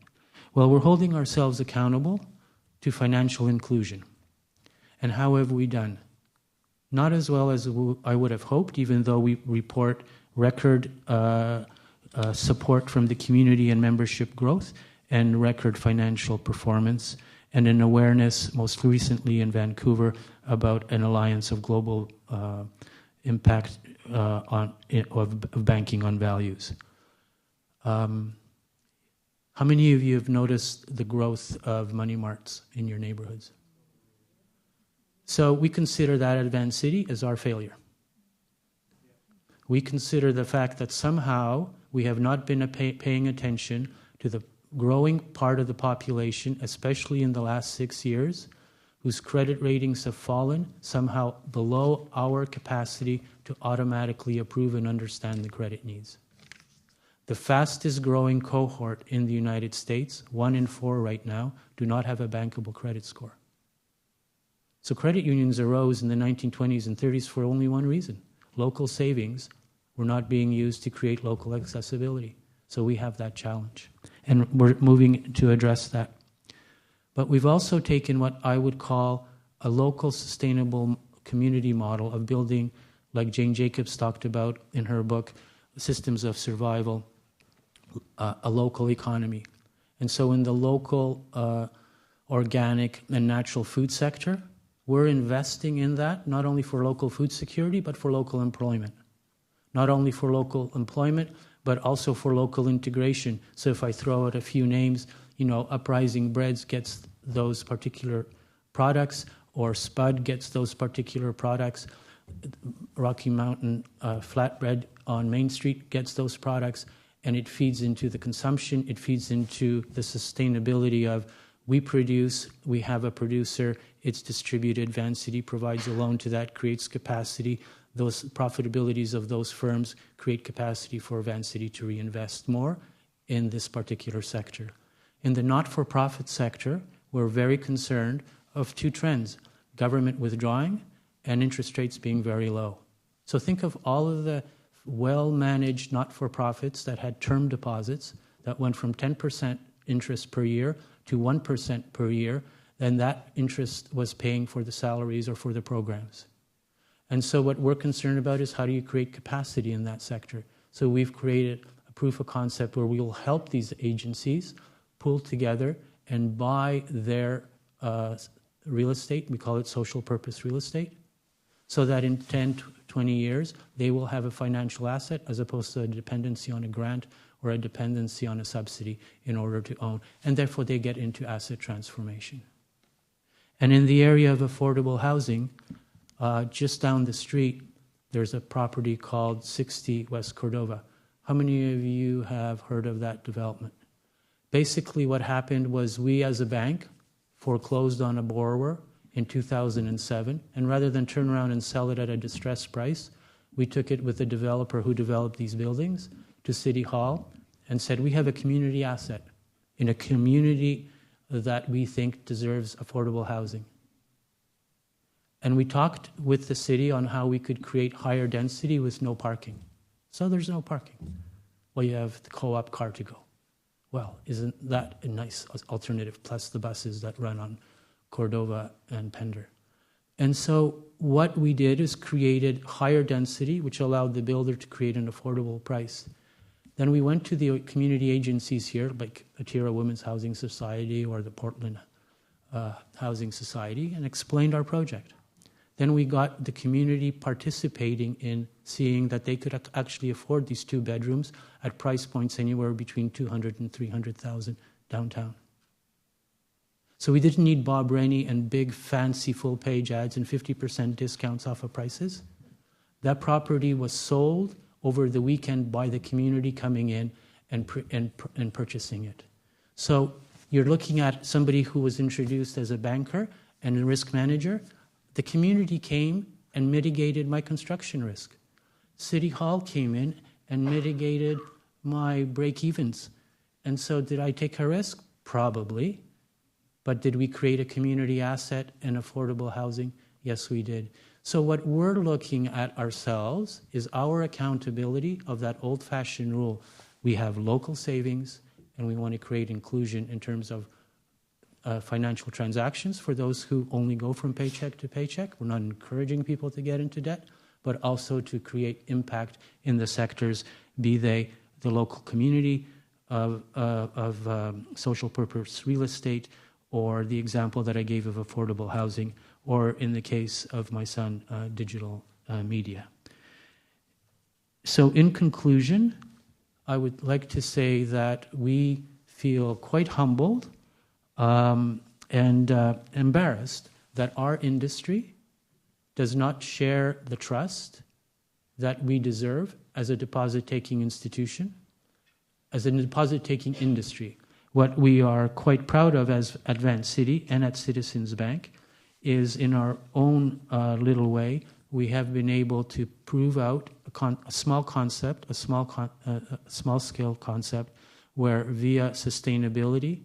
Well, we're holding ourselves accountable to financial inclusion. And how have we done? Not as well as I would have hoped, even though we report record support from the community and membership growth and record financial performance, and an awareness, most recently in Vancouver, about an alliance of global impact of banking on values. How many of you have noticed the growth of money marts in your neighborhoods? So we consider that at Vancity as our failure. We consider the fact that somehow we have not been paying attention to the growing part of the population, especially in the last 6 years, whose credit ratings have fallen somehow below our capacity to automatically approve and understand the credit needs. The fastest growing cohort in the United States, 1 in 4 right now, do not have a bankable credit score. So credit unions arose in the 1920s and 30s for only one reason. Local savings were not being used to create local accessibility. So we have that challenge. And we're moving to address that. But we've also taken what I would call a local sustainable community model of building, like Jane Jacobs talked about in her book, Systems of Survival, a local economy. And so in the local organic and natural food sector, we're investing in that, not only for local food security, but for local employment. Not only for local employment, but also for local integration. So if I throw out a few names, Uprising Breads gets those particular products, or Spud gets those particular products. Rocky Mountain Flatbread on Main Street gets those products, and it feeds into the consumption, it feeds into the sustainability of we produce, we have a producer, it's distributed, Vancity provides a loan to that, creates capacity. Those profitabilities of those firms create capacity for Vancity to reinvest more in this particular sector. In the not-for-profit sector, we're very concerned of 2 trends: government withdrawing and interest rates being very low. So think of all of the well-managed not-for-profits that had term deposits that went from 10% interest per year to 1% per year, then that interest was paying for the salaries or for the programs. And so what we're concerned about is how do you create capacity in that sector? So we've created a proof of concept where we will help these agencies pull together and buy their real estate, we call it social purpose real estate, so that in 10, 20 years, they will have a financial asset as opposed to a dependency on a grant or a dependency on a subsidy in order to own. And therefore, they get into asset transformation. And in the area of affordable housing, just down the street, there's a property called 60 West Cordova. How many of you have heard of that development? Basically, what happened was we as a bank foreclosed on a borrower in 2007, and rather than turn around and sell it at a distressed price, we took it with the developer who developed these buildings to City Hall and said, we have a community asset in a community that we think deserves affordable housing. And we talked with the city on how we could create higher density with no parking. So there's no parking. Well, you have the co-op car to go. Well, isn't that a nice alternative, plus the buses that run on Cordova and Pender? And so what we did is created higher density, which allowed the builder to create an affordable price. Then we went to the community agencies here, like Atira Women's Housing Society or the Portland Housing Society, and explained our project. Then we got the community participating in seeing that they could actually afford these 2 bedrooms at price points anywhere between $200,000 and $300,000 downtown. So we didn't need Bob Rennie and big fancy full-page ads and 50% discounts off of prices. That property was sold over the weekend by the community coming in and purchasing it. So you're looking at somebody who was introduced as a banker and a risk manager. The community came and mitigated my construction risk. City Hall came in and mitigated my break-evens. And so did I take a risk? Probably. But did we create a community asset and affordable housing? Yes, we did. So what we're looking at ourselves is our accountability of that old-fashioned rule. We have local savings, and we want to create inclusion in terms of financial transactions for those who only go from paycheck to paycheck. We're not encouraging people to get into debt, but also to create impact in the sectors, be they the local community of social purpose real estate, or the example that I gave of affordable housing, or in the case of my son, digital media. So in conclusion, I would like to say that we feel quite humbled and embarrassed that our industry does not share the trust that we deserve as a deposit-taking institution, as a deposit-taking industry. What we are quite proud of as at Van City and at Citizens Bank is, in our own little way, we have been able to prove out a small concept, a small-scale concept, where via sustainability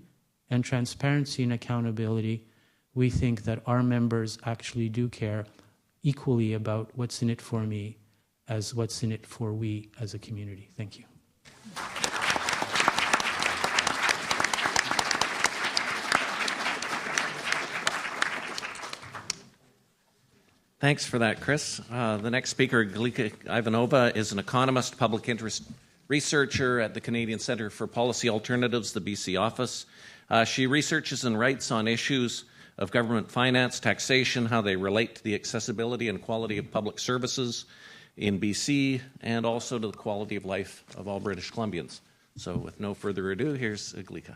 and transparency and accountability, we think that our members actually do care equally about what's in it for me as what's in it for we as a community. Thank you. Thanks for that, Chris. The next speaker, Iglika Ivanova, is an economist, public interest researcher at the Canadian Centre for Policy Alternatives, the BC office. She researches and writes on issues of government finance, taxation, how they relate to the accessibility and quality of public services in BC, and also to the quality of life of all British Columbians. So with no further ado, here's Iglika.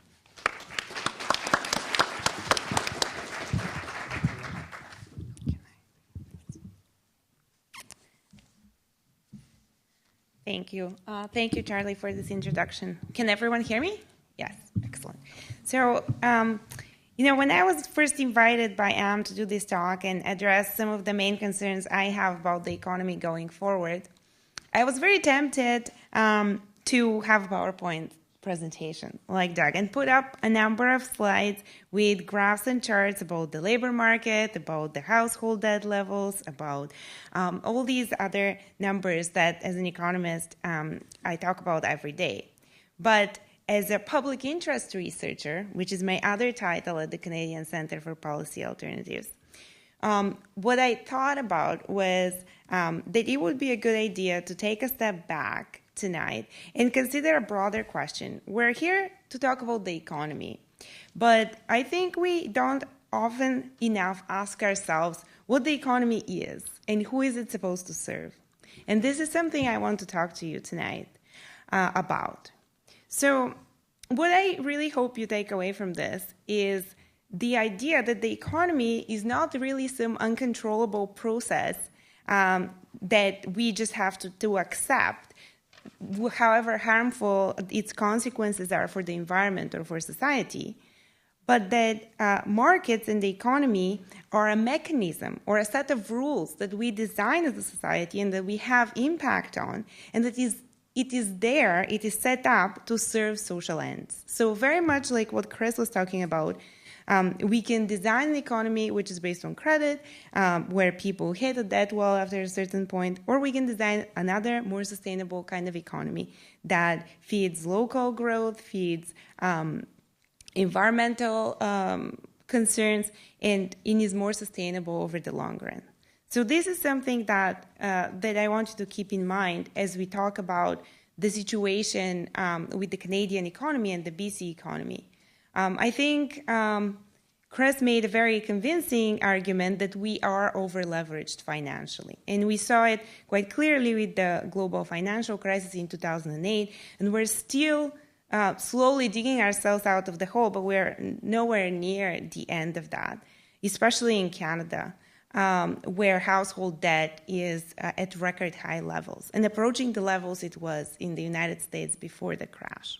Thank you. Thank you, Charlie, for this introduction. Can everyone hear me? Yes, excellent. So, when I was first invited by Am to do this talk and address some of the main concerns I have about the economy going forward, I was very tempted to have a PowerPoint presentation like Doug and put up a number of slides with graphs and charts about the labor market, about the household debt levels, about all these other numbers that, as an economist, I talk about every day. But as a public interest researcher, which is my other title at the Canadian Centre for Policy Alternatives, what I thought about was that it would be a good idea to take a step back tonight and consider a broader question. We're here to talk about the economy, but I think we don't often enough ask ourselves what the economy is and who is it supposed to serve. And this is something I want to talk to you tonight about. So what I really hope you take away from this is the idea that the economy is not really some uncontrollable process that we just have to accept, however harmful its consequences are for the environment or for society, but that markets and the economy are a mechanism or a set of rules that we design as a society and that we have impact on, and that it is set up to serve social ends. So very much like what Chris was talking about, we can design an economy which is based on credit, where people hit a debt wall after a certain point, or we can design another more sustainable kind of economy that feeds local growth, feeds environmental concerns, and is more sustainable over the long run. So this is something that I want you to keep in mind as we talk about the situation with the Canadian economy and the BC economy. I think Chris made a very convincing argument that we are over-leveraged financially. And we saw it quite clearly with the global financial crisis in 2008, and we're still slowly digging ourselves out of the hole, but we're nowhere near the end of that, especially in Canada, where household debt is at record high levels and approaching the levels it was in the United States before the crash.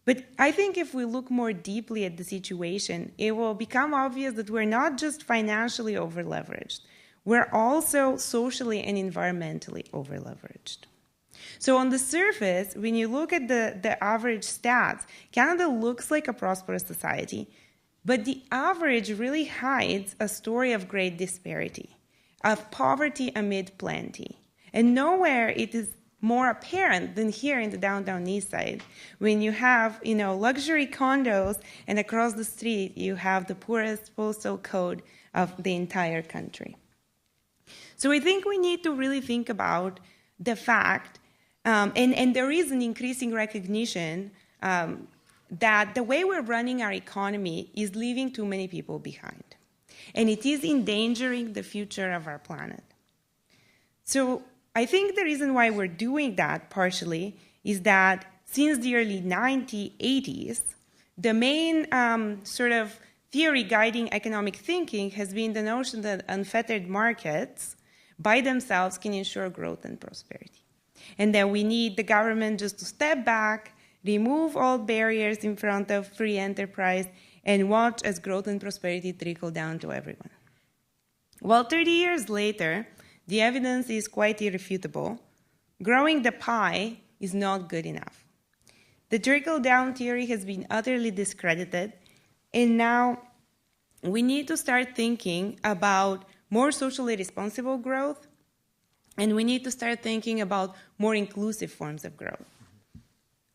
But I think if we look more deeply at the situation, it will become obvious that we're not just financially over-leveraged. We're also socially and environmentally over-leveraged. So on the surface, when you look at the average stats, Canada looks like a prosperous society. But the average really hides a story of great disparity, of poverty amid plenty. And nowhere it is more apparent than here in the downtown east side, when you have, luxury condos, and across the street you have the poorest postal code of the entire country. So I think we need to really think about the fact, and there is an increasing recognition that the way we're running our economy is leaving too many people behind. And it is endangering the future of our planet. So I think the reason why we're doing that partially is that since the early 1980s, the main sort of theory guiding economic thinking has been the notion that unfettered markets by themselves can ensure growth and prosperity. And that we need the government just to step back, remove all barriers in front of free enterprise, and watch as growth and prosperity trickle down to everyone. Well, 30 years later, the evidence is quite irrefutable. Growing the pie is not good enough. The trickle-down theory has been utterly discredited, and now we need to start thinking about more socially responsible growth, and we need to start thinking about more inclusive forms of growth.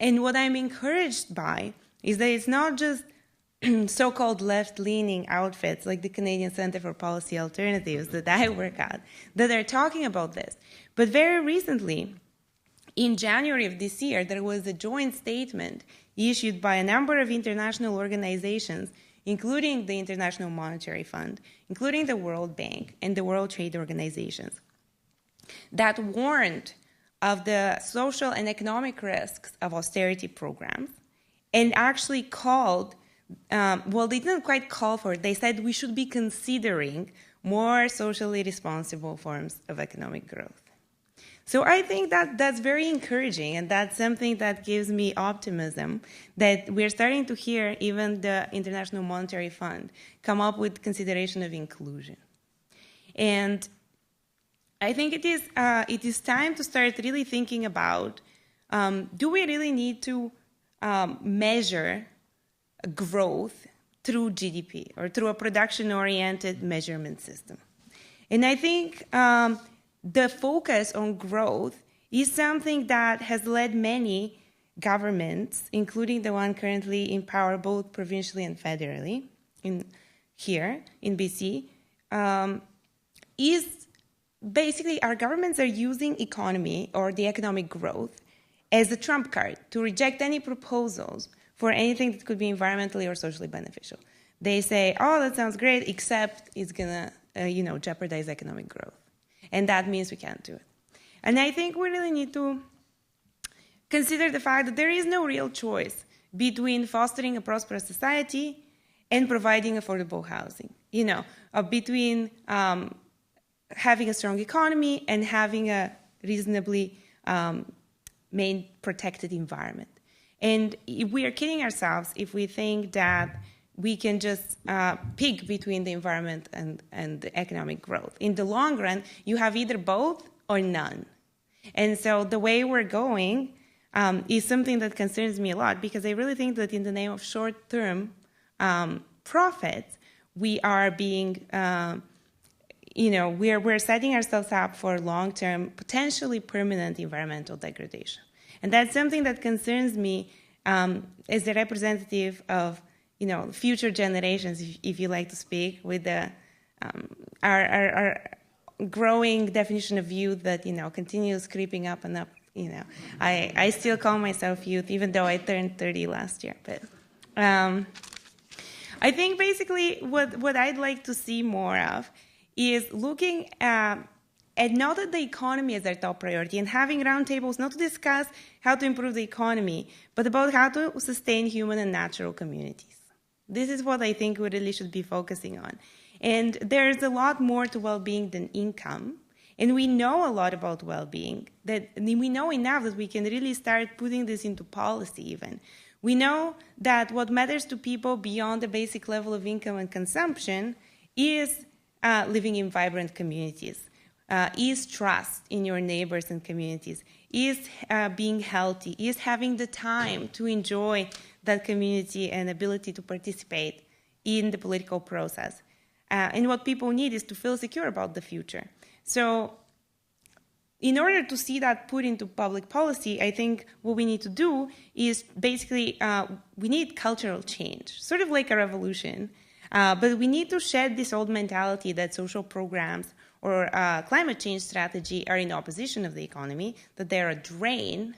And what I'm encouraged by is that it's not just so-called left-leaning outfits like the Canadian Centre for Policy Alternatives that I work at that are talking about this. But very recently, in January of this year, there was a joint statement issued by a number of international organizations, including the International Monetary Fund, including the World Bank and the World Trade Organizations, that warned of the social and economic risks of austerity programs and actually called they didn't quite call for it. They said we should be considering more socially responsible forms of economic growth. So I think that that's very encouraging, and that's something that gives me optimism that we're starting to hear even the International Monetary Fund come up with consideration of inclusion. And I think it is time to start really thinking about, do we really need to measure growth through GDP or through a production-oriented measurement system? And I think the focus on growth is something that has led many governments, including the one currently in power both provincially and federally, here in BC, is basically our governments are using economy or the economic growth as a trump card to reject any proposals for anything that could be environmentally or socially beneficial. They say, oh, that sounds great, except it's going to jeopardize economic growth. And that means we can't do it. And I think we really need to consider the fact that there is no real choice between fostering a prosperous society and providing affordable housing, between having a strong economy and having a reasonably protected environment. And we are kidding ourselves if we think that we can just pick between the environment and the economic growth. In the long run, you have either both or none. And so the way we're going is something that concerns me a lot, because I really think that in the name of short-term profits, we are being, we're setting ourselves up for long-term, potentially permanent environmental degradation. And that's something that concerns me as a representative of, future generations, if you like to speak, with the our growing definition of youth that, continues creeping up and up. I still call myself youth, even though I turned 30 last year. But I think basically what I'd like to see more of is looking at not at the economy as our top priority and having roundtables not to discuss how to improve the economy, but about how to sustain human and natural communities. This is what I think we really should be focusing on. And there's a lot more to well-being than income. And we know a lot about well-being, that we know enough that we can really start putting this into policy even. We know that what matters to people beyond the basic level of income and consumption is living in vibrant communities, is trust in your neighbors and communities, is being healthy, is having the time to enjoy that community and ability to participate in the political process. And what people need is to feel secure about the future. So in order to see that put into public policy, I think what we need to do is basically we need cultural change, sort of like a revolution. But we need to shed this old mentality that social programs or climate change strategy are in opposition of the economy, that they're a drain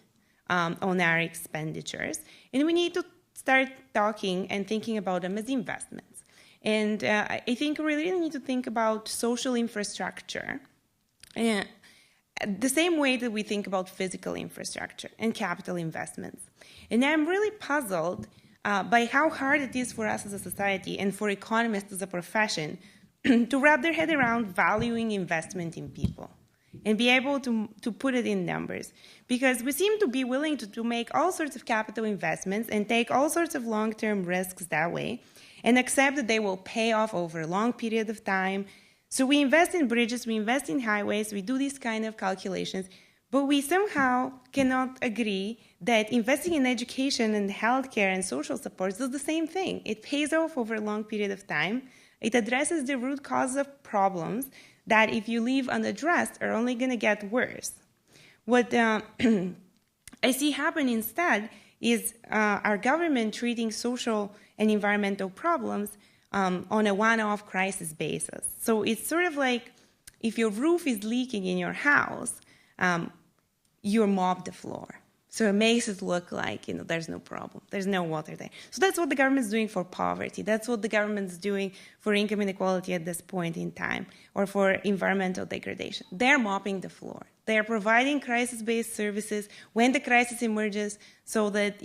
on our expenditures. And we need to start talking and thinking about them as investments. And I think we really need to think about social infrastructure the same way that we think about physical infrastructure and capital investments. And I'm really puzzled by how hard it is for us as a society and for economists as a profession to wrap their head around valuing investment in people and be able to put it in numbers. Because we seem to be willing to make all sorts of capital investments and take all sorts of long-term risks that way and accept that they will pay off over a long period of time. So we invest in bridges, we invest in highways, we do these kind of calculations, but we somehow cannot agree that investing in education and healthcare and social supports does the same thing. It pays off over a long period of time. It addresses the root cause of problems that, if you leave unaddressed, are only going to get worse. What I see happen instead is our government treating social and environmental problems on a one-off crisis basis. So it's sort of like if your roof is leaking in your house, you mop the floor. So it makes it look like, there's no problem. There's no water there. So that's what the government's doing for poverty. That's what the government's doing for income inequality at this point in time, or for environmental degradation. They're mopping the floor. They're providing crisis-based services when the crisis emerges so that,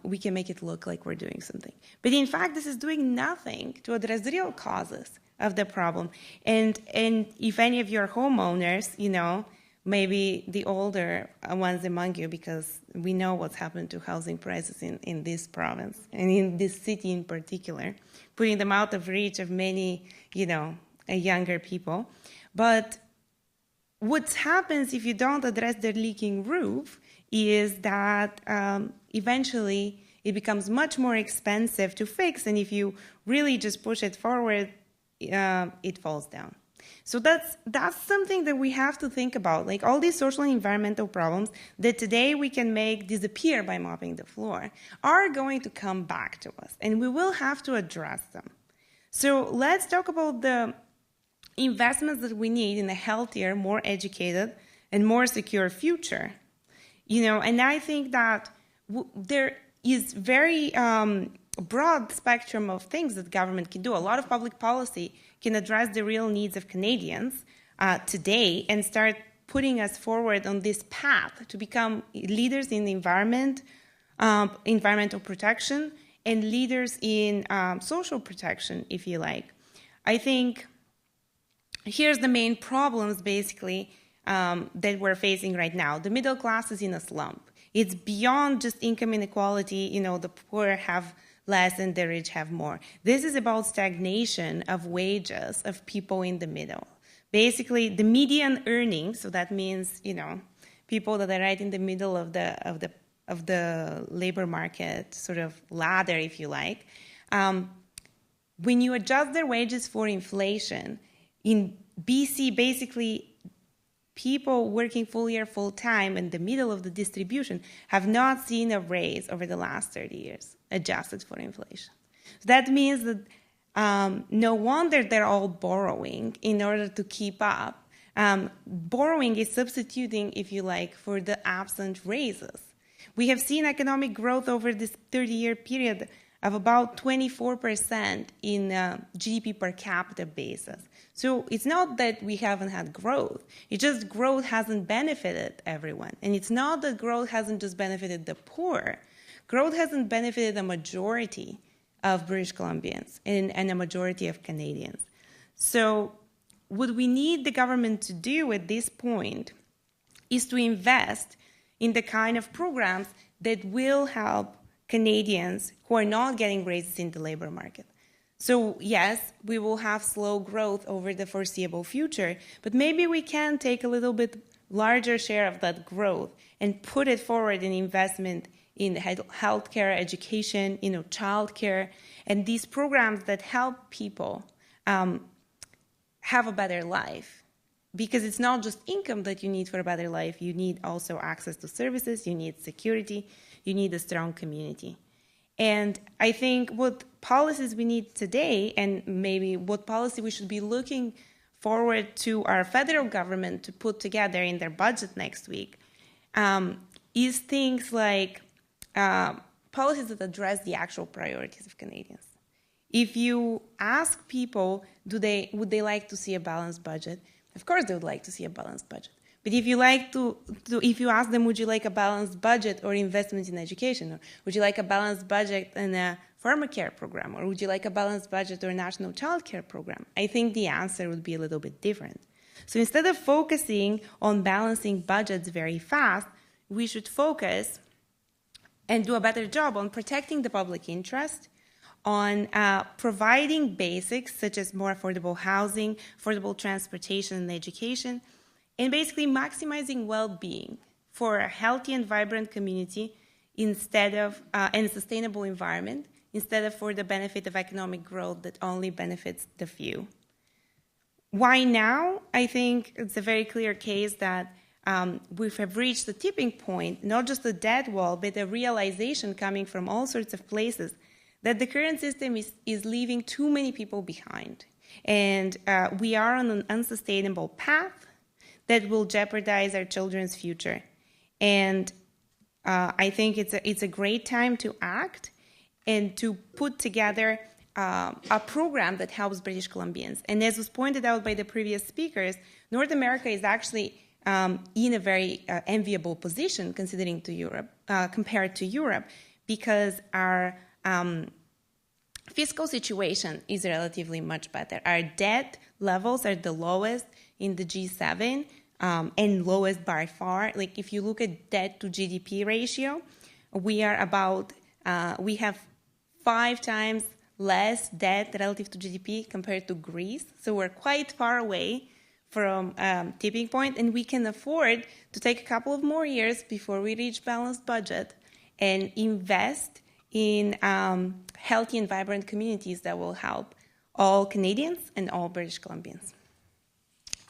we can make it look like we're doing something. But in fact, this is doing nothing to address the real causes of the problem. And if any of your homeowners, maybe the older ones among you, because we know what's happened to housing prices in this province and in this city in particular, putting them out of reach of many, younger people. But what happens if you don't address the leaking roof is that eventually it becomes much more expensive to fix, and if you really just push it forward, it falls down. So that's something that we have to think about. Like all these social and environmental problems that today we can make disappear by mopping the floor are going to come back to us, and we will have to address them. So let's talk about the investments that we need in a healthier, more educated, and more secure future. And I think that there is very broad spectrum of things that government can do. A lot of public policy can address the real needs of Canadians today and start putting us forward on this path to become leaders in the environment, environmental protection, and leaders in social protection, if you like. I think here's the main problems, basically, that we're facing right now. The middle class is in a slump. It's beyond just income inequality. The poor have less and the rich have more. This is about stagnation of wages of people in the middle. Basically, the median earnings, so that means, people that are right in the middle of the labor market sort of ladder, if you like. When you adjust their wages for inflation, in BC, basically, people working full year, full time in the middle of the distribution have not seen a raise over the last 30 years, adjusted for inflation. So that means that no wonder they're all borrowing in order to keep up. Borrowing is substituting, if you like, for the absent raises. We have seen economic growth over this 30-year period of about 24% in GDP per capita basis. So it's not that we haven't had growth. It's just growth hasn't benefited everyone. And it's not that growth hasn't just benefited the poor. Growth hasn't benefited a majority of British Columbians and a majority of Canadians. So what we need the government to do at this point is to invest in the kind of programs that will help Canadians who are not getting raises in the labor market. So yes, we will have slow growth over the foreseeable future, but maybe we can take a little bit larger share of that growth and put it forward in investment in healthcare, education, childcare, and these programs that help people have a better life. Because it's not just income that you need for a better life. You need also access to services. You need security. You need a strong community. And I think what policies we need today, and maybe what policy we should be looking forward to our federal government to put together in their budget next week, is things like policies that address the actual priorities of Canadians. If you ask people, would they like to see a balanced budget? Of course, they would like to see a balanced budget. But if you if you ask them, would you like a balanced budget or investment in education, or would you like a balanced budget and a pharmacare program, or would you like a balanced budget or a national child care program? I think the answer would be a little bit different. So instead of focusing on balancing budgets very fast, we should focus and do a better job on protecting the public interest, on providing basics such as more affordable housing, affordable transportation and education, and basically maximizing well-being for a healthy and vibrant community instead of and a sustainable environment, instead of for the benefit of economic growth that only benefits the few. Why now? I think it's a very clear case that we have reached the tipping point, not just a dead wall, but a realization coming from all sorts of places that the current system is leaving too many people behind. And we are on an unsustainable path that will jeopardize our children's future. And I think it's a great time to act and to put together a program that helps British Columbians. And as was pointed out by the previous speakers, North America is actually in a very enviable position considering to Europe, compared to Europe, because our fiscal situation is relatively much better. Our debt levels are the lowest in the G7 and lowest by far. Like if you look at debt to GDP ratio, we have 5 times less debt relative to GDP compared to Greece. So we're quite far away from tipping point, and we can afford to take a couple of more years before we reach balanced budget and invest in healthy and vibrant communities that will help all Canadians and all British Columbians.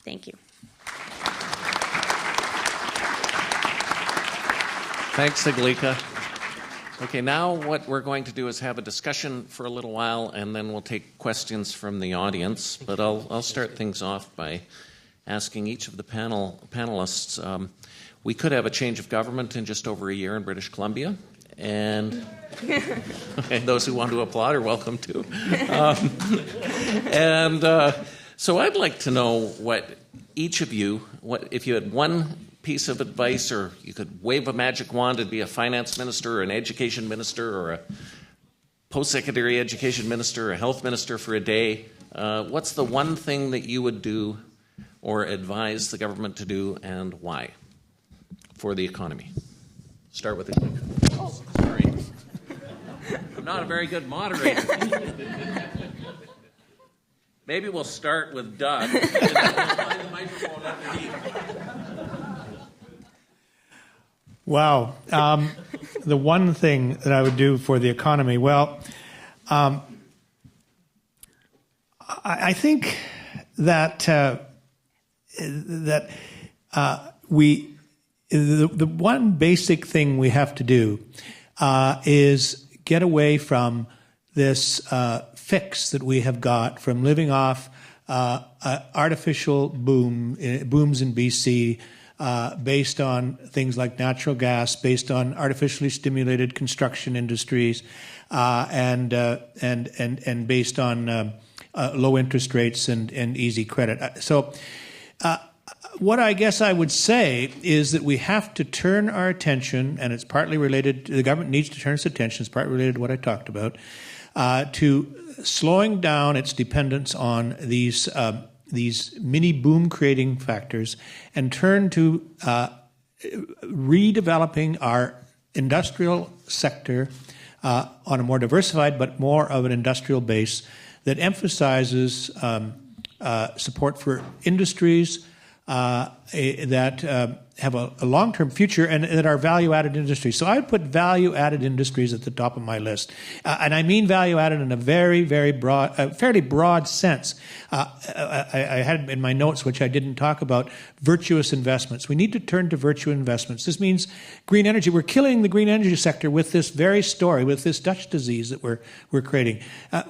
Thank you. Thanks, Iglika. Okay, now what we're going to do is have a discussion for a little while, and then we'll take questions from the audience. But I'll start things off by asking each of the panelists. We could have a change of government in just over a year in British Columbia, and those who want to applaud are welcome to. So I'd like to know what each of you, if you had one piece of advice, or you could wave a magic wand and be a finance minister or an education minister or a post-secondary education minister or a health minister for a day, what's the one thing that you would do or advise the government to do, and why for the economy? Start with Iglika. Oh, sorry. I'm not a very good moderator. Maybe we'll start with Doug, and then we'll find the microphone underneath. Wow. The one thing that I would do for the economy, well, I think that the one basic thing we have to do is get away from this fix that we have got from living off artificial booms in BC, based on things like natural gas, based on artificially stimulated construction industries, and based on low interest rates and easy credit. So what I guess I would say is that we have to turn our attention, and it's partly related, the government needs to turn its attention, it's partly related to what I talked about, to slowing down its dependence on these mini boom creating factors, and turn to redeveloping our industrial sector on a more diversified but more of an industrial base that emphasizes support for industries that have a long-term future and that are value-added industries. So I would put value-added industries at the top of my list. And I mean value-added in a very, very broad, fairly broad sense. I had in my notes, which I didn't talk about, virtuous investments. We need to turn to virtuous investments. This means green energy. We're killing the green energy sector with this very story, with this Dutch disease that we're creating.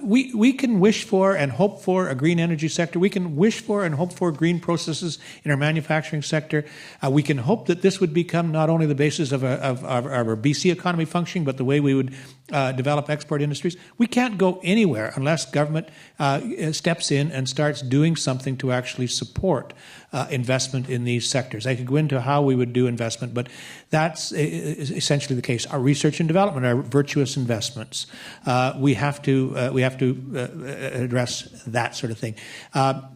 We can wish for and hope for a green energy sector. We can wish for and hope for green processes in our manufacturing sector. We can hope that this would become not only the basis of our BC economy functioning, but the way we would develop export industries. We can't go anywhere unless government steps in and starts doing something to actually support investment in these sectors. I could go into how we would do investment, but that's essentially the case. Our research and development are virtuous investments. We have to address that sort of thing.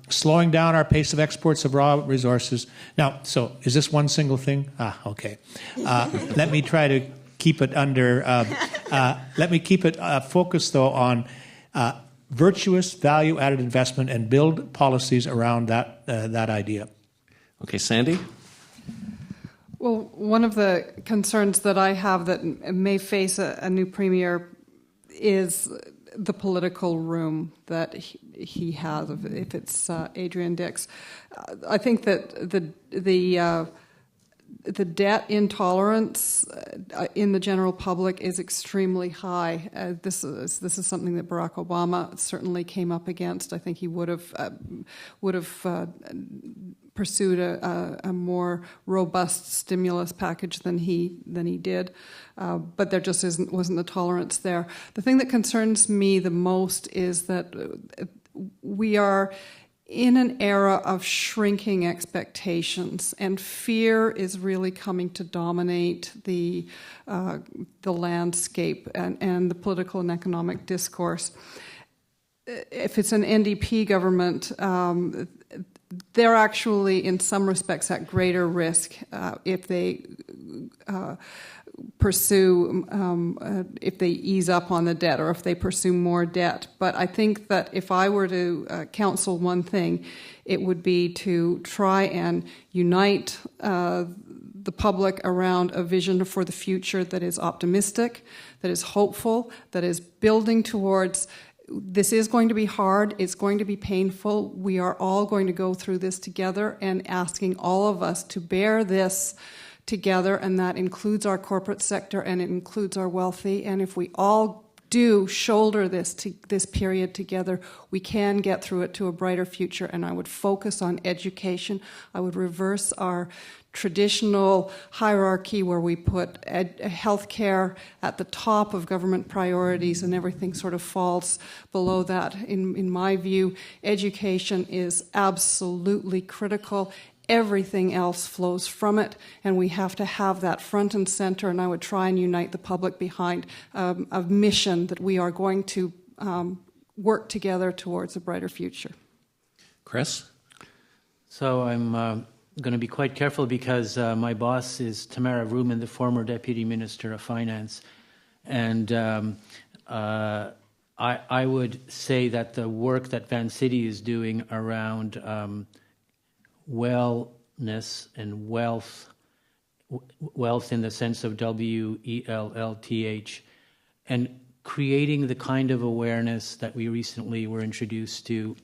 Slowing down our pace of exports of raw resources. Now, so is this one single thing? Okay. Let me try to keep it under. Let me keep it focused though on virtuous value-added investment and build policies around that idea. Okay, Sandy? Well, one of the concerns that I have that may face a new premier is the political room that he has, if it's Adrian Dix. I think that the debt intolerance in the general public is extremely high. This is something that Barack Obama certainly came up against. I think he would have pursued a more robust stimulus package than he did, but there just wasn't the tolerance there. The thing that concerns me the most is that we are in an era of shrinking expectations, and fear is really coming to dominate the landscape and the political and economic discourse. If it's an NDP government, they're actually, in some respects, at greater risk if they pursue, if they ease up on the debt or if they pursue more debt. But I think that if I were to counsel one thing, it would be to try and unite the public around a vision for the future that is optimistic, that is hopeful, that is building towards. This is going to be hard. It's going to be painful. We are all going to go through this together, and asking all of us to bear this together, and that includes our corporate sector and it includes our wealthy. And if we all do shoulder this period together, we can get through it to a brighter future. And I would focus on education. I would reverse our traditional hierarchy where we put healthcare at the top of government priorities and everything sort of falls below that. In my view, education is absolutely critical. Everything else flows from it, and we have to have that front and center, and I would try and unite the public behind a mission that we are going to work together towards a brighter future. Chris? So I'm going to be quite careful because my boss is Tamara Vrooman, the former Deputy Minister of Finance, and I would say that the work that Vancity is doing around wellness and wealth in the sense of WELLTH, and creating the kind of awareness that we recently were introduced to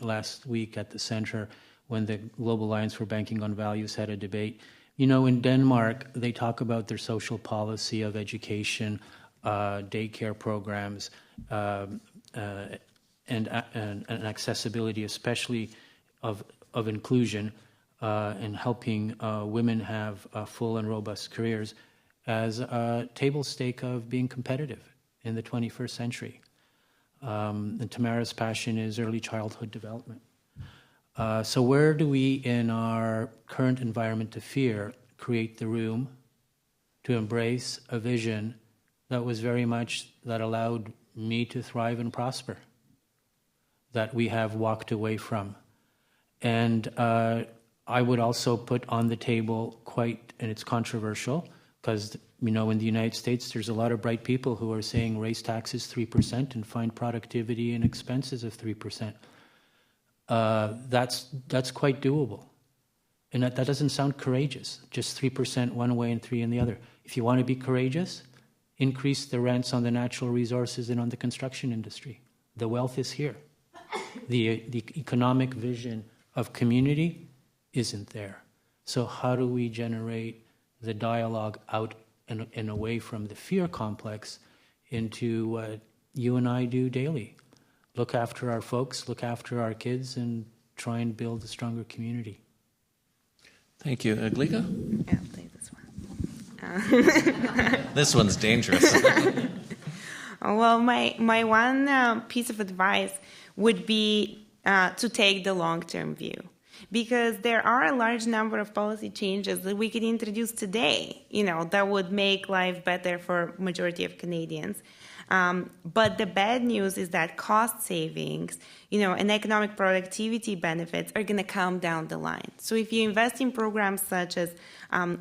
last week at the Centre when the Global Alliance for Banking on Values had a debate. You know, in Denmark, they talk about their social policy of education, daycare programs, and accessibility, especially of inclusion and helping women have full and robust careers as a table stake of being competitive in the 21st century. And Tamara's passion is early childhood development. So where do we, in our current environment of fear, create the room to embrace a vision that was very much that allowed me to thrive and prosper, that we have walked away from? And I would also put on the table and it's controversial, because, you know, in the United States, there's a lot of bright people who are saying raise taxes 3% and find productivity and expenses of 3%. That's quite doable. And that doesn't sound courageous, just 3% one way and 3% in the other. If you want to be courageous, increase the rents on the natural resources and on the construction industry. The wealth is here. The economic vision of community isn't there. So how do we generate the dialogue out and away from the fear complex into what you and I do daily? Look after our folks, look after our kids, and try and build a stronger community. Thank you. Iglika? Yeah, I'll take this one. This one's dangerous. Well, my one piece of advice would be to take the long-term view, because there are a large number of policy changes that we could introduce today, that would make life better for majority of Canadians. But the bad news is that cost savings, and economic productivity benefits are going to come down the line. So if you invest in programs such as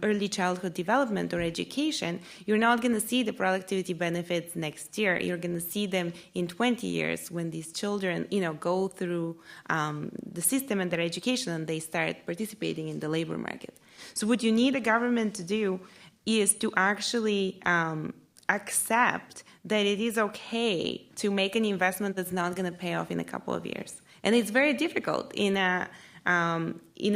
early childhood development or education, you're not going to see the productivity benefits next year. You're going to see them in 20 years when these children, go through the system and their education and they start participating in the labor market. So what you need a government to do is to actually accept that it is okay to make an investment that's not going to pay off in a couple of years. And it's very difficult in a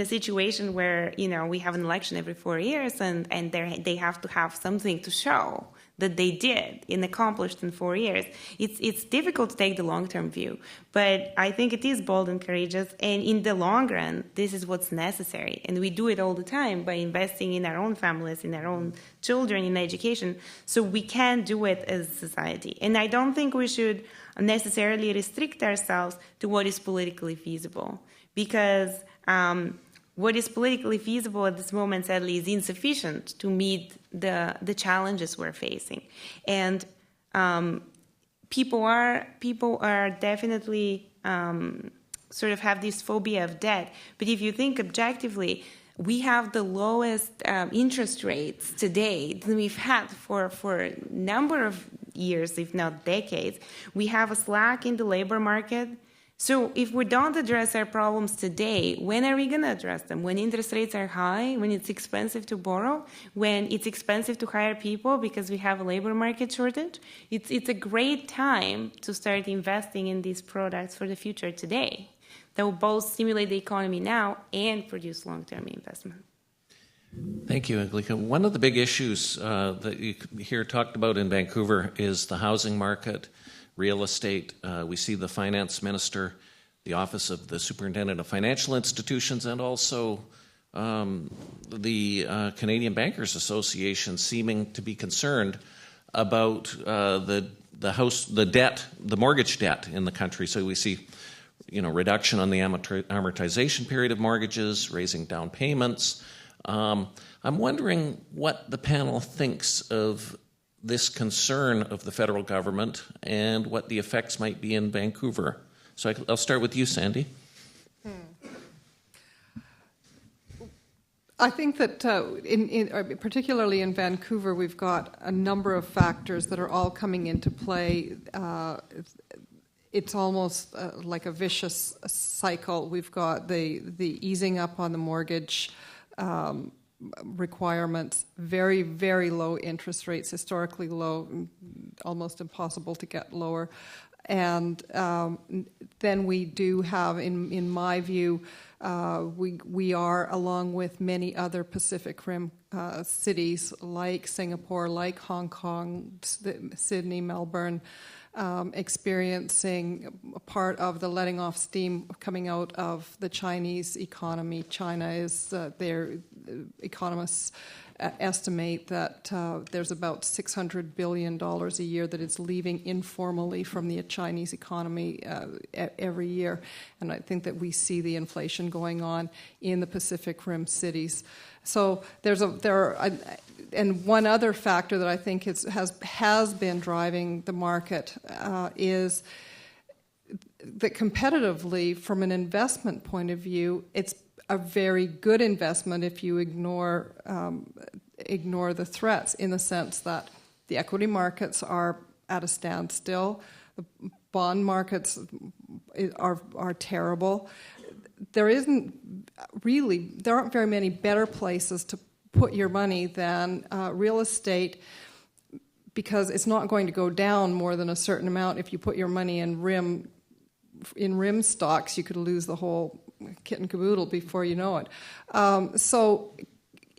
situation where, we have an election every 4 years and they have to have something to show that they did and accomplished in 4 years. It's difficult to take the long-term view, but I think it is bold and courageous. And in the long run, this is what's necessary. And we do it all the time by investing in our own families, in our own children, in education. So we can do it as a society. And I don't think we should necessarily restrict ourselves to what is politically feasible, because what is politically feasible at this moment, sadly, is insufficient to meet the challenges we're facing. And people are definitely sort of have this phobia of debt. But if you think objectively, we have the lowest interest rates today than we've had for a number of years, if not decades. We have a slack in the labor market. So if we don't address our problems today, when are we going to address them? When interest rates are high, when it's expensive to borrow, when it's expensive to hire people because we have a labor market shortage? It's a great time to start investing in these products for the future today that will both stimulate the economy now and produce long-term investment. Thank you, Iglika. One of the big issues that you hear talked about in Vancouver is the housing market, real estate. We see the finance minister, the Office of the Superintendent of Financial Institutions, and also the Canadian Bankers Association seeming to be concerned about the mortgage debt in the country. So we see, reduction on the amortization period of mortgages, raising down payments. I'm wondering what the panel thinks of this concern of the federal government and what the effects might be in Vancouver. So I'll start with you, Sandy. I think that particularly in Vancouver, we've got a number of factors that are all coming into play. It's almost like a vicious cycle. We've got the easing up on the mortgage requirements, very, very low interest rates, historically low, almost impossible to get lower. And then we do have, in my view, we are, along with many other Pacific Rim cities like Singapore, like Hong Kong, Sydney, Melbourne, experiencing a part of the letting off steam coming out of the Chinese economy. China is, their economists estimate that there's about $600 billion a year that is leaving informally from the Chinese economy every year. And I think that we see the inflation going on in the Pacific Rim cities. So and one other factor that I think has been driving the market is that competitively, from an investment point of view, it's a very good investment if you ignore the threats, in the sense that the equity markets are at a standstill, the bond markets are terrible. there aren't very many better places to put your money than real estate, because it's not going to go down more than a certain amount. If you put your money in RIM stocks, you could lose the whole kit and caboodle before you know it. So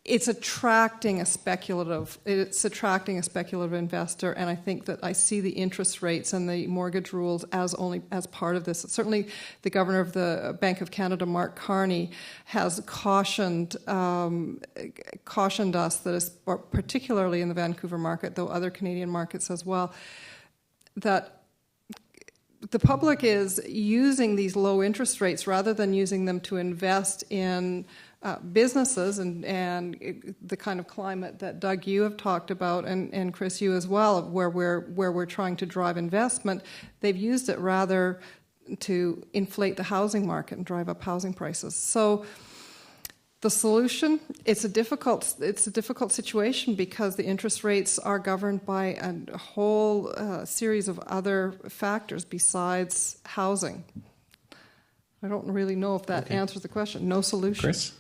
it's attracting a speculative investor, and I think that I see the interest rates and the mortgage rules as part of this. Certainly, the governor of the Bank of Canada, Mark Carney, has cautioned us that, particularly in the Vancouver market, though other Canadian markets as well, that the public is using these low interest rates rather than using them to invest in businesses and the kind of climate that Doug, you have talked about, and Chris, you as well, where we're trying to drive investment. They've used it rather to inflate the housing market and drive up housing prices. So the solution, it's a difficult situation because the interest rates are governed by a whole series of other factors besides housing. I don't really know if that answers the question. No solution. Chris?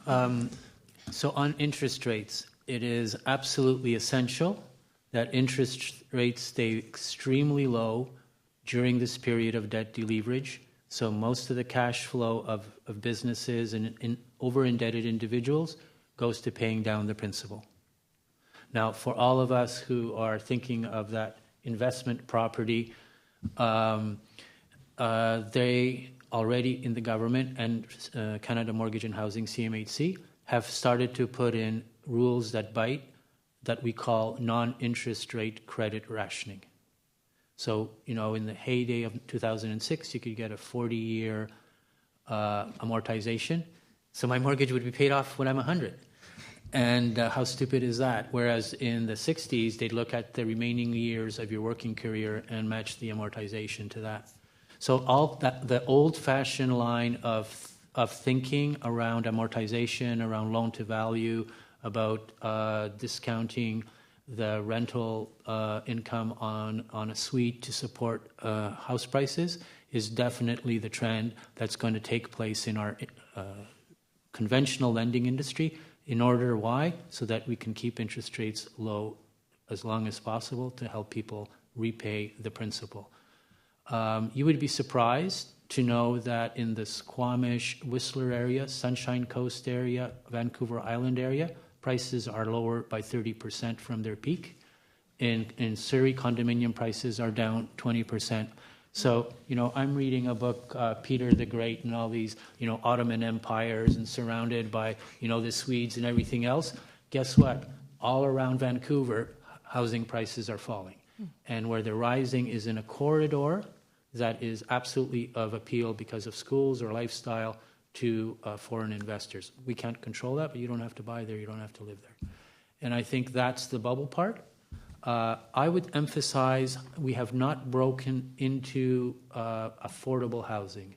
So on interest rates, it is absolutely essential that interest rates stay extremely low during this period of debt deleverage. So most of the cash flow of businesses and over-indebted individuals goes to paying down the principal. Now, for all of us who are thinking of that investment property, they already in the government and Canada Mortgage and Housing, CMHC, have started to put in rules that bite that we call non-interest rate credit rationing. So, in the heyday of 2006, you could get a 40-year amortization. So my mortgage would be paid off when I'm 100. And how stupid is that? Whereas in the 60s, they'd look at the remaining years of your working career and match the amortization to that. So all that, the old-fashioned line of thinking around amortization, around loan-to-value, about discounting the rental income on a suite to support house prices is definitely the trend that's going to take place in our conventional lending industry. In order, why? So that we can keep interest rates low as long as possible to help people repay the principal. You would be surprised to know that in the Squamish, Whistler area, Sunshine Coast area, Vancouver Island area, prices are lower by 30% from their peak. In Surrey, condominium prices are down 20%. So, I'm reading a book, Peter the Great and all these, Ottoman empires and surrounded by, the Swedes and everything else. Guess what? All around Vancouver, housing prices are falling. And where they're rising is in a corridor that is absolutely of appeal because of schools or lifestyle to foreign investors. We can't control that, but you don't have to buy there, you don't have to live there. And I think that's the bubble part. I would emphasize we have not broken into affordable housing.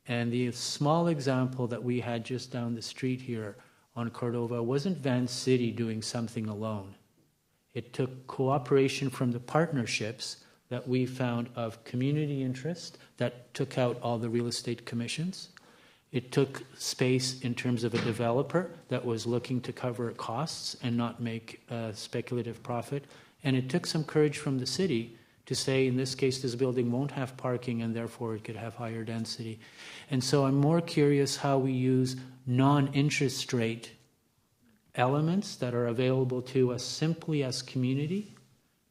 And the small example that we had just down the street here on Cordova wasn't Van City doing something alone. It took cooperation from the partnerships that we found of community interest that took out all the real estate commissions. It took space in terms of a developer that was looking to cover costs and not make a speculative profit. And it took some courage from the city to say, in this case, this building won't have parking and therefore it could have higher density. And so I'm more curious how we use non-interest rate elements that are available to us simply as community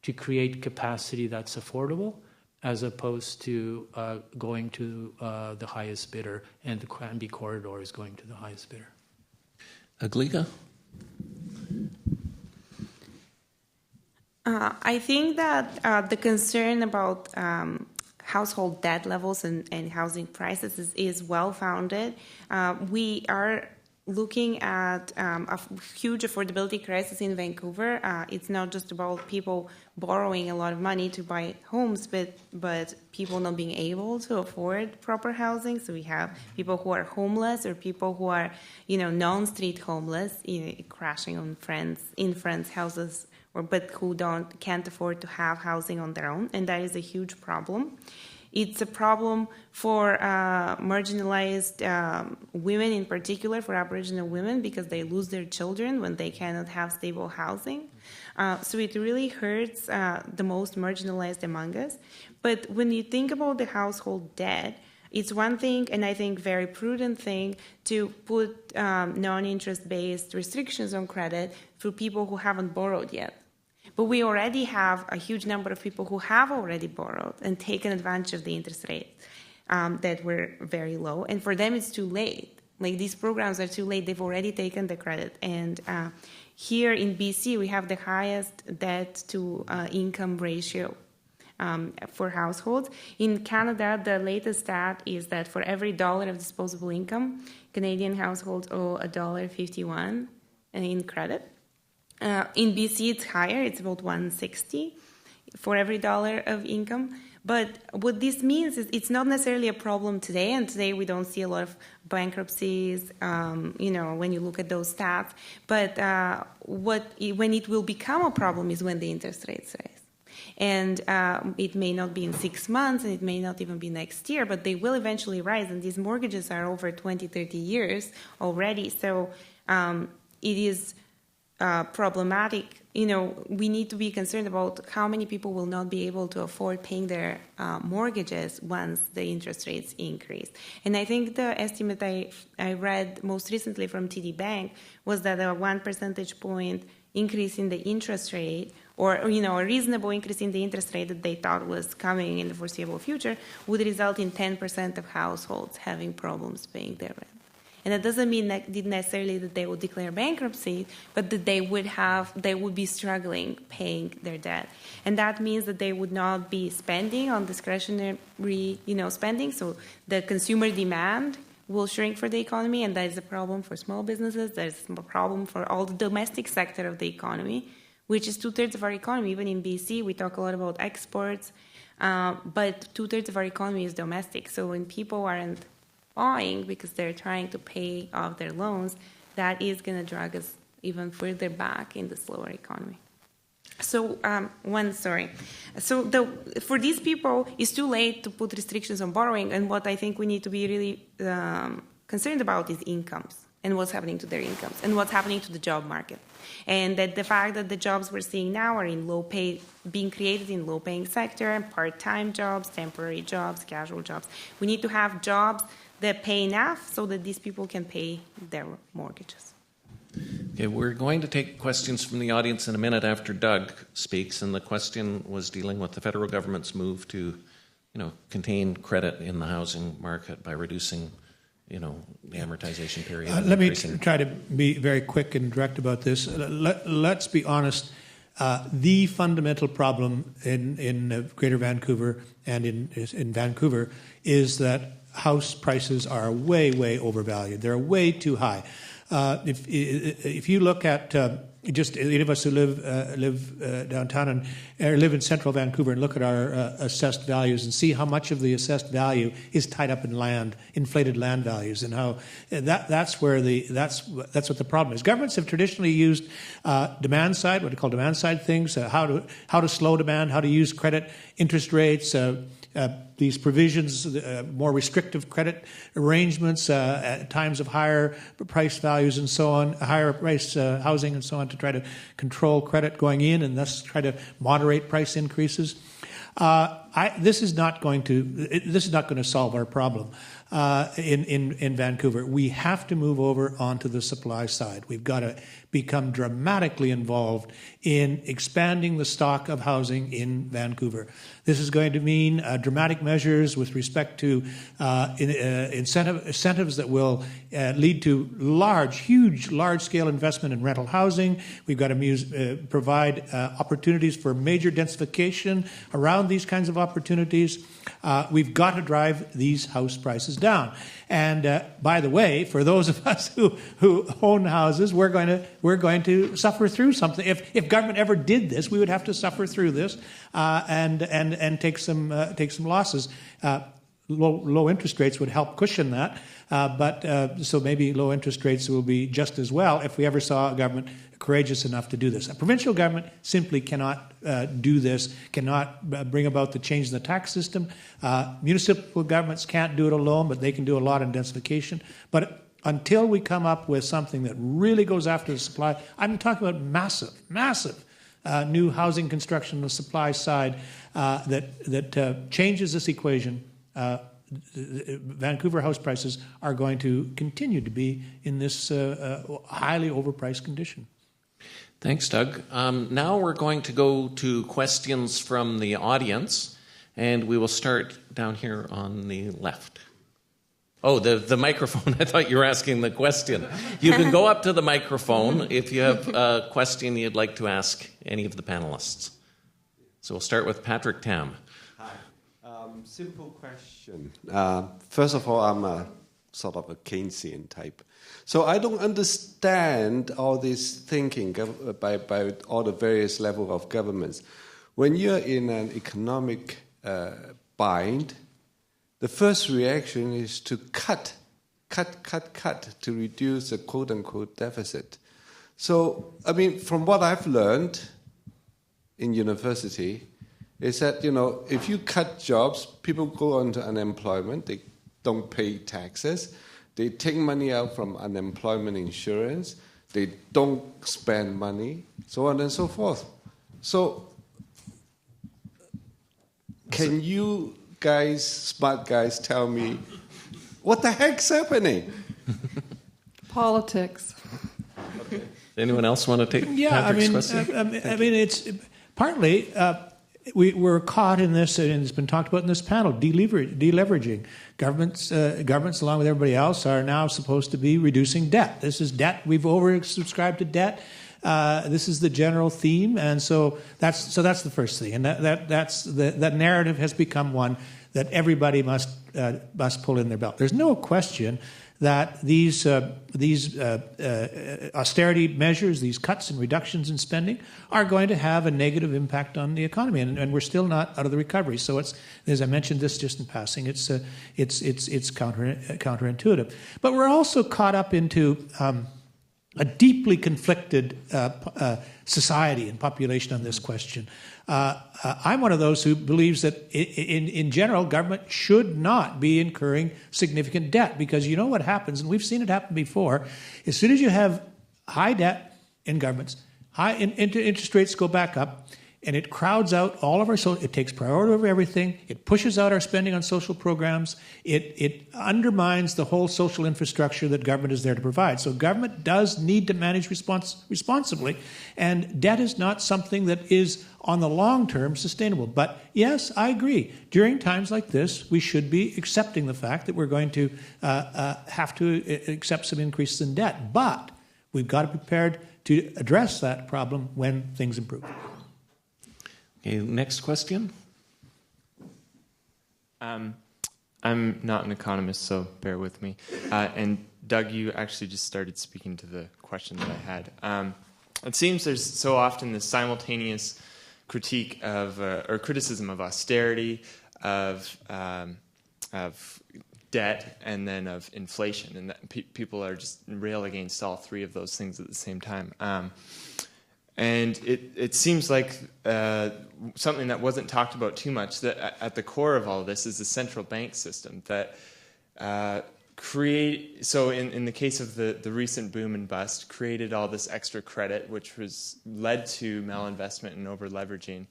to create capacity that's affordable, as opposed to going to the highest bidder, and the Cranby corridor is going to the highest bidder. Iglika? I think that the concern about household debt levels and housing prices is well-founded. We are looking at a huge affordability crisis in Vancouver. It's not just about people borrowing a lot of money to buy homes, but people not being able to afford proper housing. So we have people who are homeless or people who are, non-street homeless, crashing on friends' houses, but who can't afford to have housing on their own, and that is a huge problem. It's a problem for marginalized women, in particular for Aboriginal women, because they lose their children when they cannot have stable housing. So it really hurts the most marginalized among us. But when you think about the household debt, it's one thing, and I think very prudent thing, to put non-interest-based restrictions on credit for people who haven't borrowed yet. But we already have a huge number of people who have already borrowed and taken advantage of the interest rates that were very low. And for them, it's too late. Like, these programs are too late. They've already taken the credit. And here in BC, we have the highest debt-to-income ratio for households. In Canada, the latest stat is that for every dollar of disposable income, Canadian households owe $1.51 in credit. In BC, it's higher. It's about $1.60 for every dollar of income. But what this means is it's not necessarily a problem today, and today we don't see a lot of bankruptcies, when you look at those stats. But when it will become a problem is when the interest rates rise. And it may not be in 6 months, and it may not even be next year, but they will eventually rise. And these mortgages are over 20, 30 years already. So it is problematic. We need to be concerned about how many people will not be able to afford paying their mortgages once the interest rates increase. And I think the estimate I read most recently from TD Bank was that a 1 percentage point increase in the interest rate, or a reasonable increase in the interest rate that they thought was coming in the foreseeable future, would result in 10% of households having problems paying their rent. And that doesn't mean necessarily that they would declare bankruptcy, but that they would be struggling paying their debt. And that means that they would not be spending on discretionary, spending. So the consumer demand will shrink for the economy, and that is a problem for small businesses. There's a problem for all the domestic sector of the economy, which is 2/3 of our economy. Even in BC, we talk a lot about exports, but 2/3 of our economy is domestic. So when people aren't buying because they're trying to pay off their loans, that is going to drag us even further back in the slower economy. So, for these people, it's too late to put restrictions on borrowing, and what I think we need to be really concerned about is incomes and what's happening to their incomes and what's happening to the job market. And that the fact that the jobs we're seeing now are being created in low-paying sector, part-time jobs, temporary jobs, casual jobs. We need to have jobs that pay enough so that these people can pay their mortgages. Okay, we're going to take questions from the audience in a minute after Doug speaks, and the question was dealing with the federal government's move to, contain credit in the housing market by reducing, the amortization period. Let me try to be very quick and direct about this. Let's be honest. The fundamental problem in Greater Vancouver and in Vancouver is that house prices are way, way overvalued. They're way too high. If you look at just any of us who live downtown and live in central Vancouver and look at our assessed values and see how much of the assessed value is tied up in land, inflated land values, and how that's what the problem is. Governments have traditionally used demand side, what they call demand side things, how to slow demand, how to use credit, interest rates. These provisions, more restrictive credit arrangements at times of higher price values and so on, higher price housing and so on, to try to control credit going in and thus try to moderate price increases. This is not going to solve our problem in Vancouver. We have to move over onto the supply side. We've got to become dramatically involved in expanding the stock of housing in Vancouver. This is going to mean dramatic measures with respect to incentives that will lead to large-scale investment in rental housing. We've got to provide opportunities for major densification around these kinds of opportunities. We've got to drive these house prices down. And by the way, for those of us who own houses, we're going to suffer through something. If government ever did this, we would have to suffer through this and take some losses. low interest rates would help cushion that. So maybe low interest rates will be just as well if we ever saw a government courageous enough to do this. A provincial government simply cannot do this, cannot bring about the change in the tax system. Municipal governments can't do it alone, but they can do a lot in densification. But until we come up with something that really goes after the supply, I'm talking about massive new housing construction on the supply side that changes this equation. Vancouver house prices are going to continue to be in this highly overpriced condition. Thanks, Doug. Now we're going to go to questions from the audience, and we will start down here on the left. Oh, the microphone. I thought you were asking the question. You can go up to the microphone if you have a question you'd like to ask any of the panelists. So we'll start with Patrick Tam. Hi. Simple question. First of all, I'm a sort of a Keynesian type. So I don't understand all this thinking by all the various levels of governments. When you're in an economic bind, the first reaction is to cut to reduce the quote-unquote deficit. So, I mean, from what I've learned in university is that, if you cut jobs, people go on to unemployment, they don't pay taxes, they take money out from unemployment insurance, they don't spend money, so on and so forth. So, can you guys, smart guys, tell me what the heck's happening? Politics. Okay. Anyone else want to take Patrick's question? I mean, it's partly we're caught in this, and it's been talked about in this panel, deleveraging. Governments, along with everybody else, are now supposed to be reducing debt. This is debt. We've oversubscribed to debt. This is the general theme, and so that's the first thing, and that narrative has become one that everybody must pull in their belt. There's no question that these austerity measures, these cuts and reductions in spending, are going to have a negative impact on the economy, and we're still not out of the recovery. So it's, as I mentioned this just in passing, it's counterintuitive. But we're also caught up into a deeply conflicted society and population on this question. I'm one of those who believes that in general, government should not be incurring significant debt, because you know what happens, and we've seen it happen before. As soon as you have high debt in governments, interest rates go back up, and it crowds out all of it takes priority over everything. It pushes out our spending on social programs. It undermines the whole social infrastructure that government is there to provide. So government does need to manage responsibly, and debt is not something that is, on the long term, sustainable. But yes, I agree. During times like this, we should be accepting the fact that we're going to have to accept some increases in debt. But we've got to be prepared to address that problem when things improve. Okay, next question. I'm not an economist, so bear with me. And Doug, you actually just started speaking to the question that I had. It seems there's so often this simultaneous critique of or criticism of austerity, of debt, and then of inflation, and that people are just rail against all three of those things at the same time. And it seems like something that wasn't talked about too much, that at the core of all of this is the central bank system that so in the case of the recent boom and bust, created all this extra credit, which led to malinvestment and over-leveraging.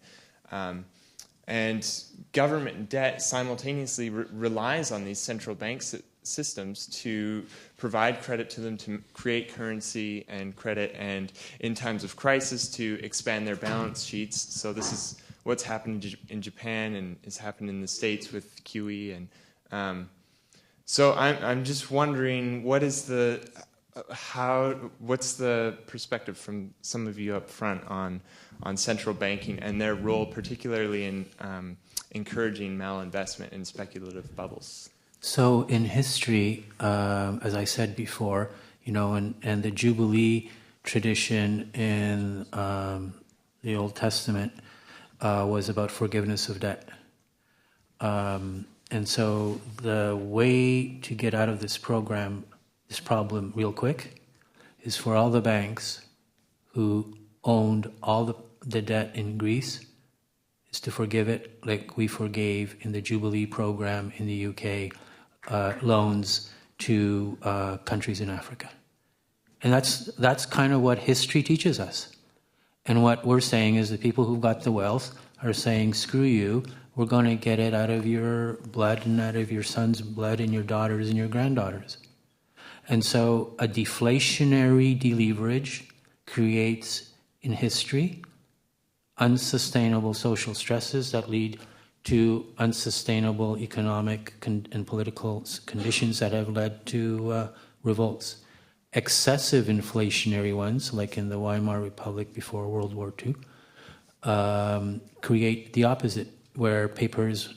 And government debt simultaneously relies on these central bank systems to provide credit to them, to create currency and credit, and in times of crisis to expand their balance sheets. So this is what's happened in Japan and is happening in the States with QE. And so I'm just wondering, what's the perspective from some of you up front on central banking and their role, particularly in encouraging malinvestment and speculative bubbles? So in history, as I said before, and the Jubilee tradition in the Old Testament was about forgiveness of debt. And so the way to get out of this problem real quick, is for all the banks who owned all the debt in Greece, is to forgive it like we forgave in the Jubilee program in the UK loans to countries in Africa. And that's kind of what history teaches us. And what we're saying is the people who've got the wealth are saying, screw you, we're going to get it out of your blood and out of your son's blood and your daughters and your granddaughters. And so a deflationary deleverage creates, in history, unsustainable social stresses that lead to unsustainable economic and political conditions that have led to revolts. Excessive inflationary ones, like in the Weimar Republic before World War II, create the opposite, where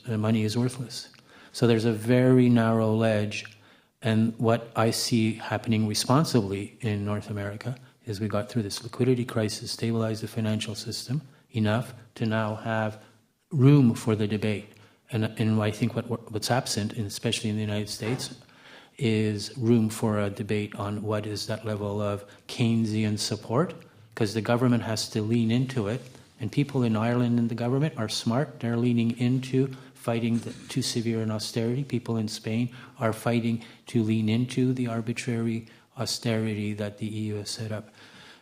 money is worthless. So there's a very narrow ledge, and what I see happening responsibly in North America is we got through this liquidity crisis, stabilized the financial system enough to now have room for the debate. And I think what's absent, especially in the United States, is room for a debate on what is that level of Keynesian support, because the government has to lean into it, and people in Ireland and the government are smart. They're leaning into fighting too severe an austerity. People in Spain are fighting to lean into the arbitrary austerity that the EU has set up.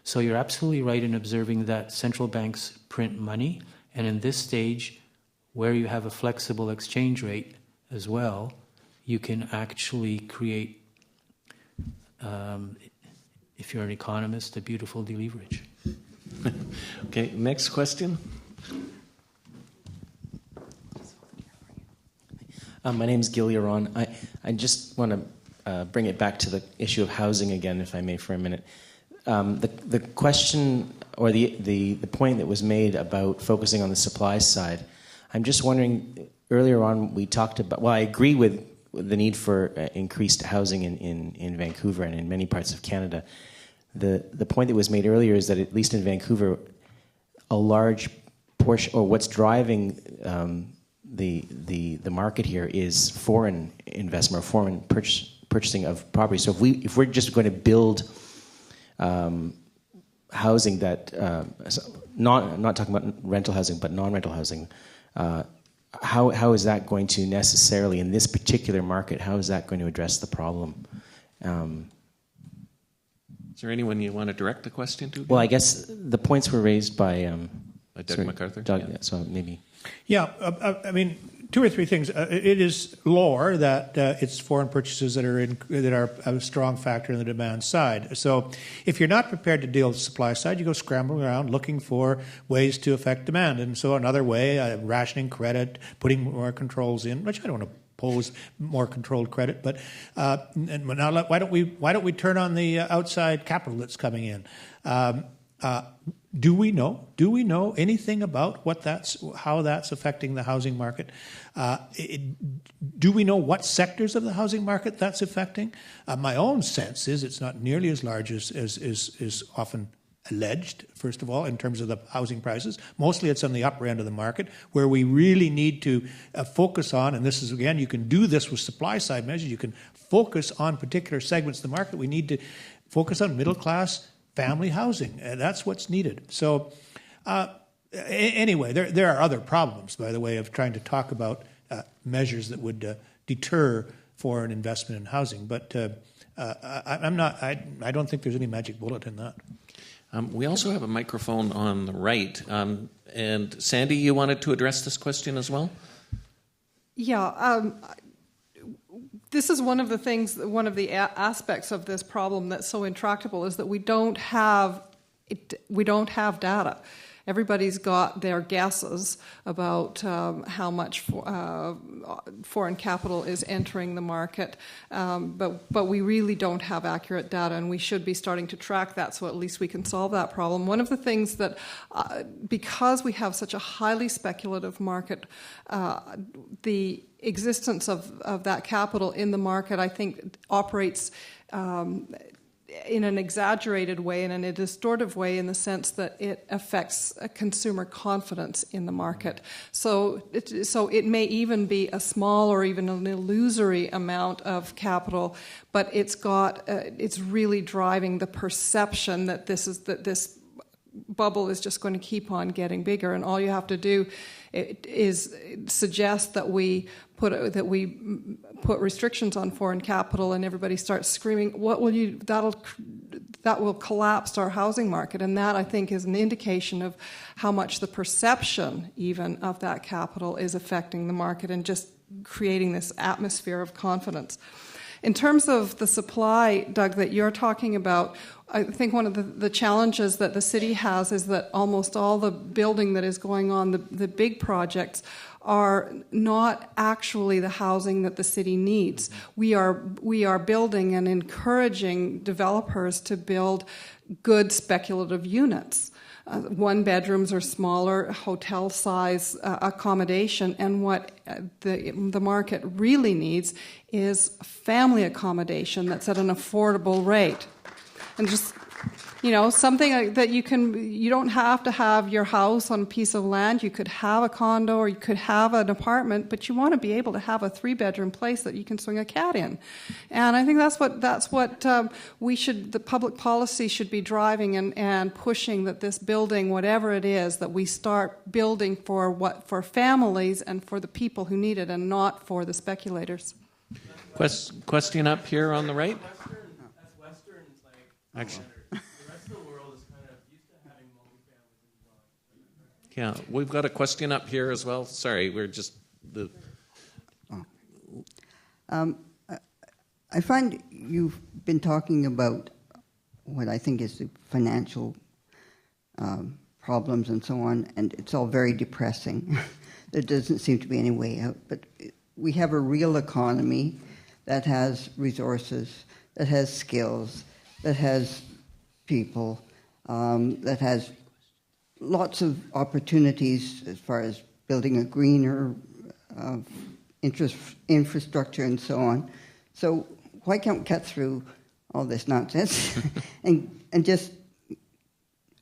So you're absolutely right in observing that central banks print money, and in this stage, where you have a flexible exchange rate as well, you can actually create, if you're an economist, a beautiful deleverage. Okay, next question. My name's Gil Yaron. I just want to bring it back to the issue of housing again, if I may, for a minute. The question or the point that was made about focusing on the supply side, I'm just wondering, earlier on we talked about, well, I agree with the need for increased housing in Vancouver and in many parts of Canada. The point that was made earlier is that at least in Vancouver, a large portion, or what's driving the market here is foreign investment or foreign purchasing of property. So if we're just going to build housing that, not talking about rental housing, but non-rental housing, how is that going to necessarily, in this particular market, how is that going to address the problem? Is there anyone you want to direct the question to? Well, I guess the points were raised by Doug McArthur. Doug, yeah. So maybe. Yeah, I mean, two or three things. It is lore that it's foreign purchases that are a strong factor in the demand side. So if you're not prepared to deal with the supply side, you go scrambling around looking for ways to affect demand. And so another way, rationing credit, putting more controls in, which I don't want to oppose more controlled credit, but now why don't we turn on the outside capital that's coming in? Do we know anything about how that's affecting the housing market? Do we know what sectors of the housing market that's affecting? My own sense is it's not nearly as large as is often alleged, first of all, in terms of the housing prices. Mostly it's on the upper end of the market, where we really need to focus on, and this is, again, you can do this with supply-side measures, you can focus on particular segments of the market. We need to focus on middle-class family housing. That's what's needed. So anyway, there are other problems, by the way, of trying to talk about measures that would deter foreign investment in housing. But I don't think there's any magic bullet in that. We also have a microphone on the right. And Sandy, you wanted to address this question as well? Yeah. This is one of the things, one of the aspects of this problem that's so intractable is that we don't have data. Everybody's got their guesses about how much foreign capital is entering the market, but we really don't have accurate data, and we should be starting to track that so at least we can solve that problem. One of the things that, because we have such a highly speculative market, the existence of that capital in the market, I think, operates in an exaggerated way and in a distortive way, in the sense that it affects consumer confidence in the market. So it may even be a small or even an illusory amount of capital, but it's really driving the perception that this bubble is just going to keep on getting bigger, and all you have to do is suggest that we put restrictions on foreign capital, and everybody starts screaming, that will collapse our housing market. And that, I think, is an indication of how much the perception even of that capital is affecting the market and just creating this atmosphere of confidence. In terms of the supply, Doug, that you're talking about, I think one of the challenges that the city has is that almost all the building that is going on, the big projects, are not actually the housing that the city needs. We are building and encouraging developers to build good speculative units. One bedrooms or smaller hotel size accommodation, and what the market really needs is family accommodation that's at an affordable rate. And just, something that you don't have to have your house on a piece of land. You could have a condo or you could have an apartment, but you want to be able to have a 3-bedroom place that you can swing a cat in. And I think that's what the public policy should be driving and pushing, that this building, whatever it is, that we start building for families and for the people who need it, and not for the speculators. Question up here on the right. Actually, the rest of the world is kind of used to having multifamily. Yeah, we've got a question up here as well. Sorry, we're just the. I find you've been talking about what I think is the financial problems and so on, and it's all very depressing. There doesn't seem to be any way out. But we have a real economy that has resources, that has skills, that has people, that has lots of opportunities as far as building a greener infrastructure and so on. So why can't we cut through all this nonsense and just,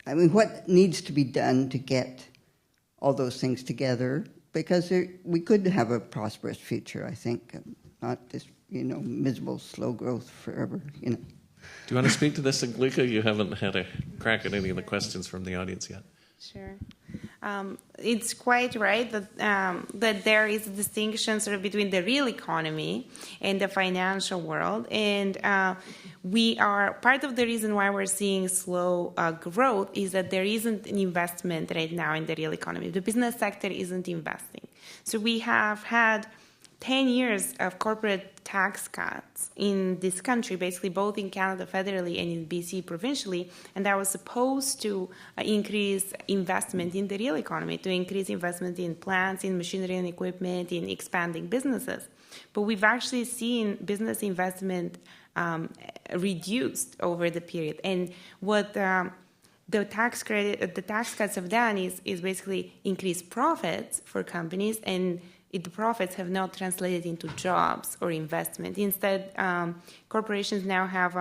what needs to be done to get all those things together? Because we could have a prosperous future, I think, not this, miserable, slow growth forever, Do you want to speak to this, Iglika? You haven't had a crack at any of the questions from the audience yet. Sure. It's quite right that there is a distinction sort of between the real economy and the financial world. And we are, part of the reason why we're seeing slow growth is that there isn't an investment right now in the real economy. The business sector isn't investing. So we have had 10 years of corporate tax cuts in this country, basically both in Canada federally and in BC provincially, and that was supposed to increase investment in the real economy, to increase investment in plants, in machinery and equipment, in expanding businesses. But we've actually seen business investment reduced over the period. And what the tax cuts have done is basically increase profits for companies, and the profits have not translated into jobs or investment. Instead, corporations now have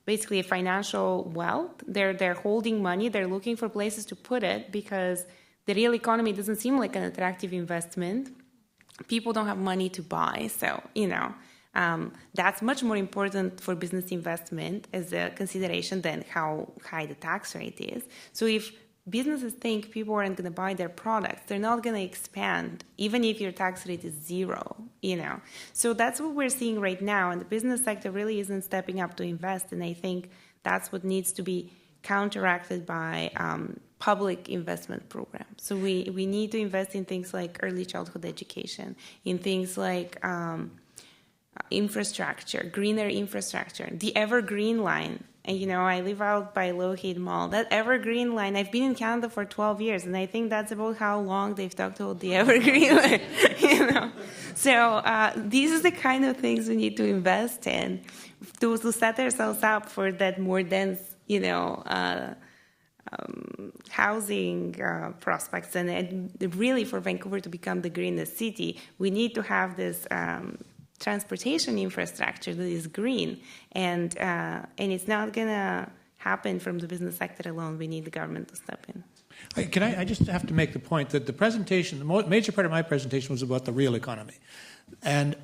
basically a financial wealth. They're holding money. They're looking for places to put it because the real economy doesn't seem like an attractive investment. People don't have money to buy. So, that's much more important for business investment as a consideration than how high the tax rate is. So if businesses think people aren't going to buy their products, they're not going to expand, even if your tax rate is 0, So that's what we're seeing right now, and the business sector really isn't stepping up to invest, and I think that's what needs to be counteracted by public investment programs. So we need to invest in things like early childhood education, in things like infrastructure, greener infrastructure, the Evergreen Line. And, I live out by Lougheed Mall. That Evergreen Line, I've been in Canada for 12 years, and I think that's about how long they've talked about the Evergreen Line, So these are the kind of things we need to invest in to set ourselves up for that more dense, housing prospects. And really, for Vancouver to become the greenest city, we need to have this transportation infrastructure that is green, and it's not gonna happen from the business sector alone. We need the government to step in. I just have to make the point that the presentation, the major part of my presentation was about the real economy. And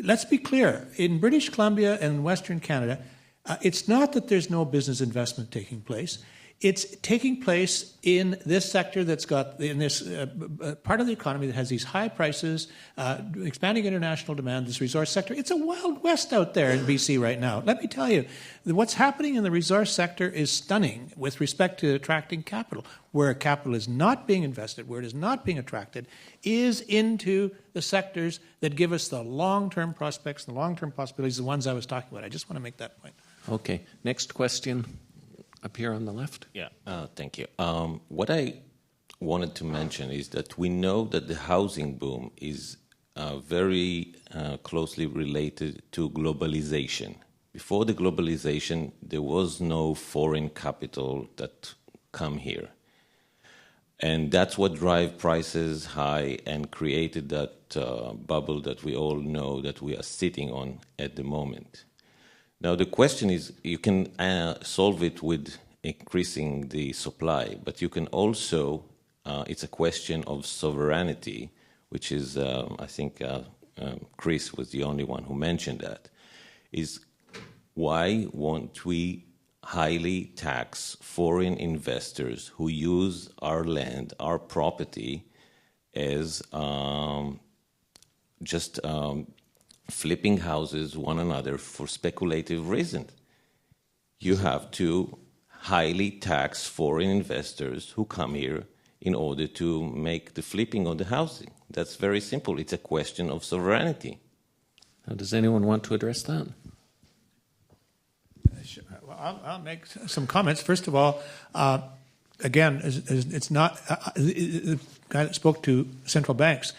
let's be clear, in British Columbia and Western Canada, it's not that there's no business investment taking place. It's taking place in this sector that's got, in this part of the economy that has these high prices, expanding international demand, this resource sector. It's a wild west out there in BC right now. Let me tell you, what's happening in the resource sector is stunning with respect to attracting capital. Where capital is not being invested, where it is not being attracted, is into the sectors that give us the long-term prospects, the long-term possibilities, the ones I was talking about. I just want to make that point. Okay. Next question. Up here on the left. Yeah, thank you. What I wanted to mention is that we know that the housing boom is very closely related to globalization. Before the globalization, there was no foreign capital that come here. And that's what drive prices high and created that bubble that we all know that we are sitting on at the moment. Now, the question is, you can solve it with increasing the supply, but you can also, it's a question of sovereignty, which is, I think Chris was the only one who mentioned that, is why won't we highly tax foreign investors who use our land, our property, as just flipping houses one another for speculative reasons? You have to highly tax foreign investors who come here in order to make the flipping of the housing. That's very simple. It's a question of sovereignty. Now, does anyone want to address that? Well, I'll make some comments. First of all, again, it's not the guy that spoke to central banks.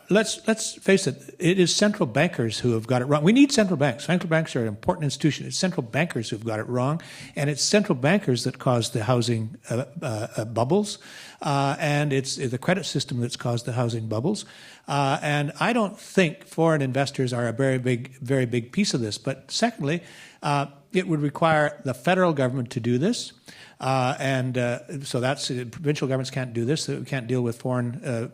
Let's face it. It is central bankers who have got it wrong. We need central banks. Central banks are an important institution. It's central bankers who've got it wrong, and it's central bankers that caused the housing bubbles, and it's the credit system that's caused the housing bubbles. And I don't think foreign investors are a very big piece of this. But secondly, it would require the federal government to do this. So that's provincial governments can't do this. They can't deal with foreign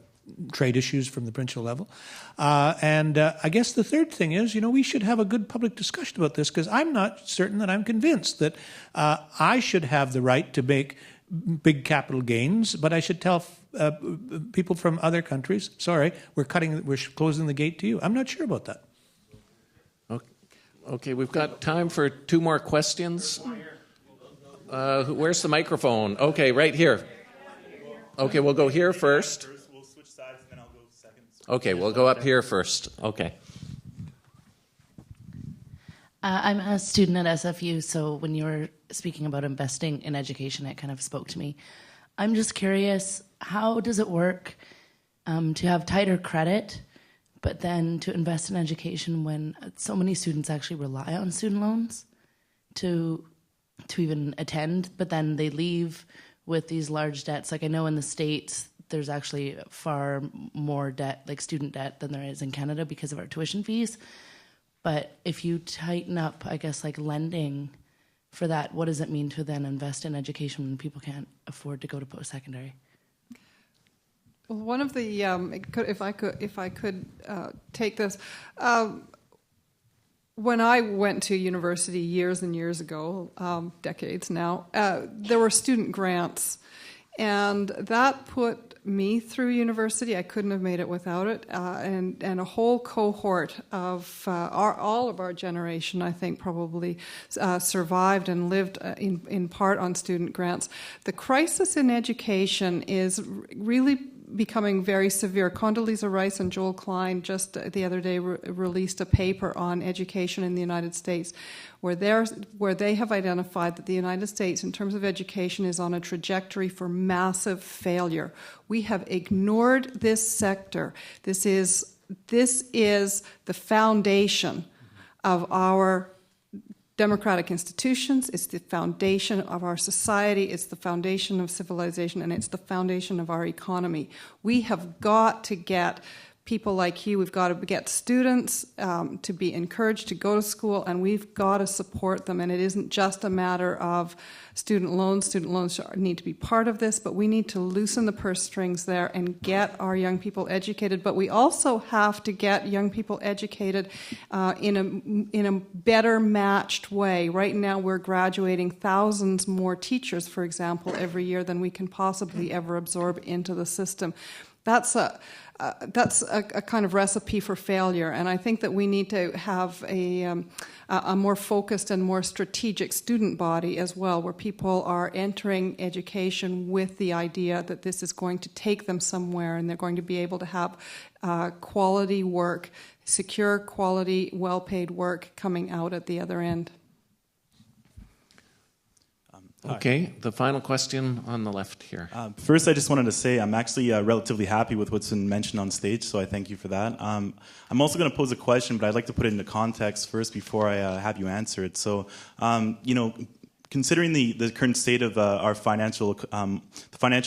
trade issues from the provincial level. I guess the third thing is, we should have a good public discussion about this, because I'm not certain that I'm convinced that I should have the right to make big capital gains, but I should tell people from other countries, sorry, we're closing the gate to you. I'm not sure about that. Okay, we've got time for 2 more questions. Where's the microphone? Okay, right here. Okay, we'll go here first. We'll switch sides, and then I'll go second. Okay, we'll go up here first. Okay. I'm a student at SFU, so when you were speaking about investing in education, it kind of spoke to me. I'm just curious, how does it work to have tighter credit, but then to invest in education when so many students actually rely on student loans to even attend, but then they leave with these large debts? Like, I know in the States, there's actually far more debt, like student debt, than there is in Canada because of our tuition fees. But if you tighten up, I guess, like lending for that, what does it mean to then invest in education when people can't afford to go to post-secondary? Well, one of the, if I could take this, when I went to university years and years ago, decades now, there were student grants, and that put me through university. I couldn't have made it without it, and a whole cohort of all of our generation, I think, probably survived and lived in part on student grants. The crisis in education is really becoming very severe. Condoleezza Rice and Joel Klein just the other day released a paper on education in the United States where they have identified that the United States, in terms of education, is on a trajectory for massive failure. We have ignored this sector. This is the foundation of our democratic institutions. It's the foundation of our society. It's the foundation of civilization, and it's the foundation of our economy. We have got to get people like you. We've got to get students to be encouraged to go to school, and we've got to support them. And it isn't just a matter of student loans. Student loans need to be part of this, but we need to loosen the purse strings there and get our young people educated. But we also have to get young people educated in a better matched way. Right now, we're graduating thousands more teachers, for example, every year than we can possibly ever absorb into the system. That's a kind of recipe for failure, and I think that we need to have a more focused and more strategic student body as well, where people are entering education with the idea that this is going to take them somewhere and they're going to be able to have quality work, secure, quality, well-paid work coming out at the other end. Okay, the final question on the left here. First, I just wanted to say I'm actually relatively happy with what's been mentioned on stage, so I thank you for that. I'm also going to pose a question, but I'd like to put it into context first before I have you answer it. So, considering the current state of our financial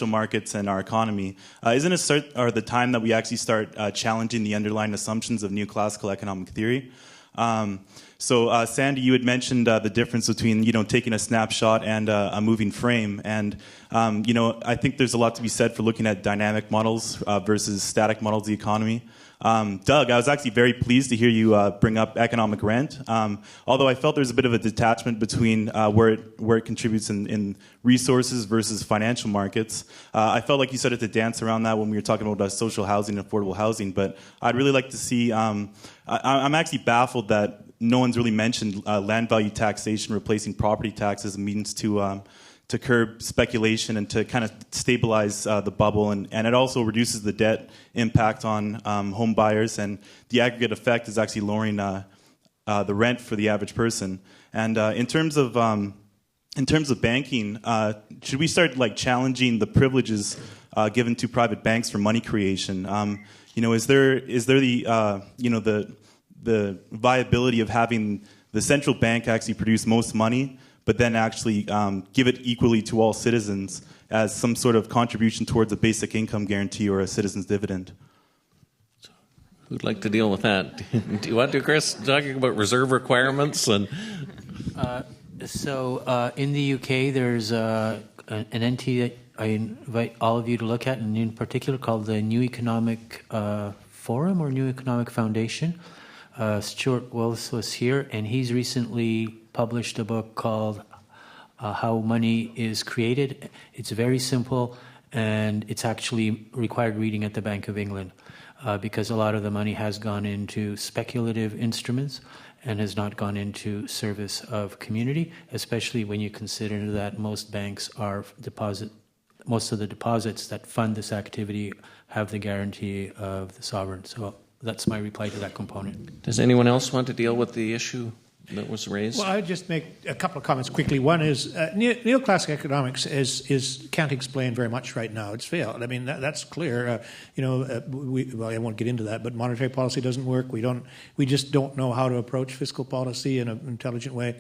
markets and our economy, isn't it the time that we actually start challenging the underlying assumptions of neoclassical economic theory? So, Sandy, you had mentioned the difference between taking a snapshot and a moving frame, and I think there's a lot to be said for looking at dynamic models versus static models of the economy. Doug, I was actually very pleased to hear you bring up economic rent, although I felt there's a bit of a detachment between where it contributes in resources versus financial markets. I felt like you started to dance around that when we were talking about social housing and affordable housing, but I'd really like to see, I'm actually baffled that no one's really mentioned land value taxation replacing property tax as a means to curb speculation and to kind of stabilize the bubble, and it also reduces the debt impact on home buyers, and the aggregate effect is actually lowering the rent for the average person. And in terms of banking, should we start challenging the privileges given to private banks for money creation? Is there the viability of having the central bank actually produce most money, but then actually give it equally to all citizens as some sort of contribution towards a basic income guarantee or a citizen's dividend? Who'd like to deal with that? Do you want to, Chris? Talking about reserve requirements and. In the UK, there's an entity that I invite all of you to look at, and in particular called the New Economic Forum or New Economic Foundation. Stuart Willis was here, and he's recently published a book called How Money is Created. It's very simple, and it's actually required reading at the Bank of England because a lot of the money has gone into speculative instruments and has not gone into service of community, especially when you consider that most banks are most of the deposits that fund this activity have the guarantee of the sovereign. So that's my reply to that component. Does anyone else want to deal with the issue that was raised? Well, I would just make a couple of comments quickly. One is neoclassical economics can't explain very much right now. It's failed. I mean, that's clear. Well, I won't get into that, but monetary policy doesn't work. We just don't know how to approach fiscal policy in an intelligent way,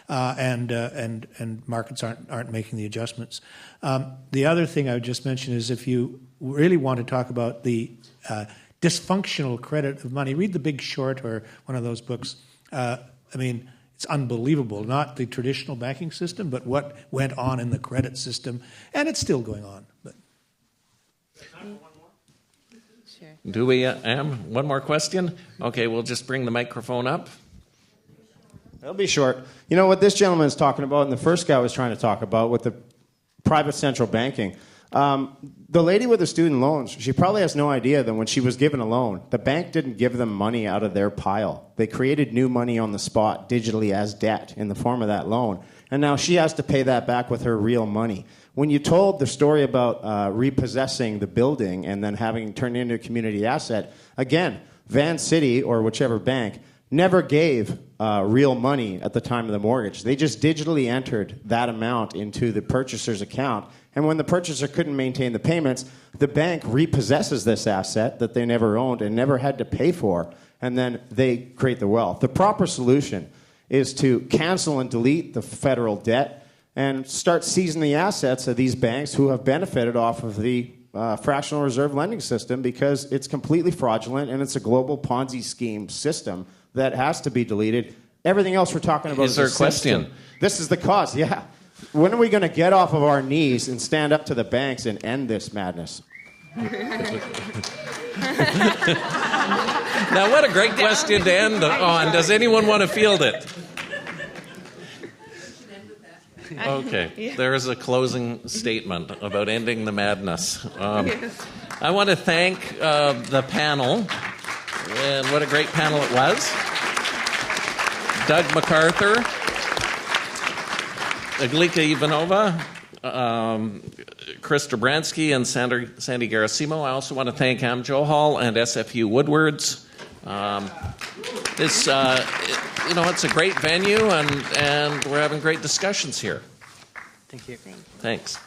and markets aren't making the adjustments. The other thing I would just mention is if you really want to talk about the dysfunctional credit of money, read The Big Short or one of those books. I mean, it's unbelievable, not the traditional banking system, but what went on in the credit system, and it's still going on. But. Sure. Do we, one more question? Okay, we'll just bring the microphone up. It'll be short. You know what this gentleman is talking about, and the first guy was trying to talk about with the private central banking. The lady with the student loans, she probably has no idea that when she was given a loan, the bank didn't give them money out of their pile. They created new money on the spot digitally as debt in the form of that loan. And now she has to pay that back with her real money. When you told the story about repossessing the building and then having it turned into a community asset, again, Van City or whichever bank never gave real money at the time of the mortgage. They just digitally entered that amount into the purchaser's account. And when the purchaser couldn't maintain the payments, the bank repossesses this asset that they never owned and never had to pay for, and then they create the wealth. The proper solution is to cancel and delete the federal debt and start seizing the assets of these banks who have benefited off of the fractional reserve lending system because it's completely fraudulent and it's a global Ponzi scheme system that has to be deleted. Everything else we're talking about is there a question? This is the cause, yeah. When are we going to get off of our knees and stand up to the banks and end this madness? Now, what a great question to end on. Does anyone want to field it? Okay, there is a closing statement about ending the madness. I want to thank the panel, and what a great panel it was. Doug McArthur, Iglika Ivanova, Chris Dobransky, and Sandy Garasimo. I also want to thank Am Johal and SFU Woodwards. It's a great venue, and we're having great discussions here. Thank you. Thanks.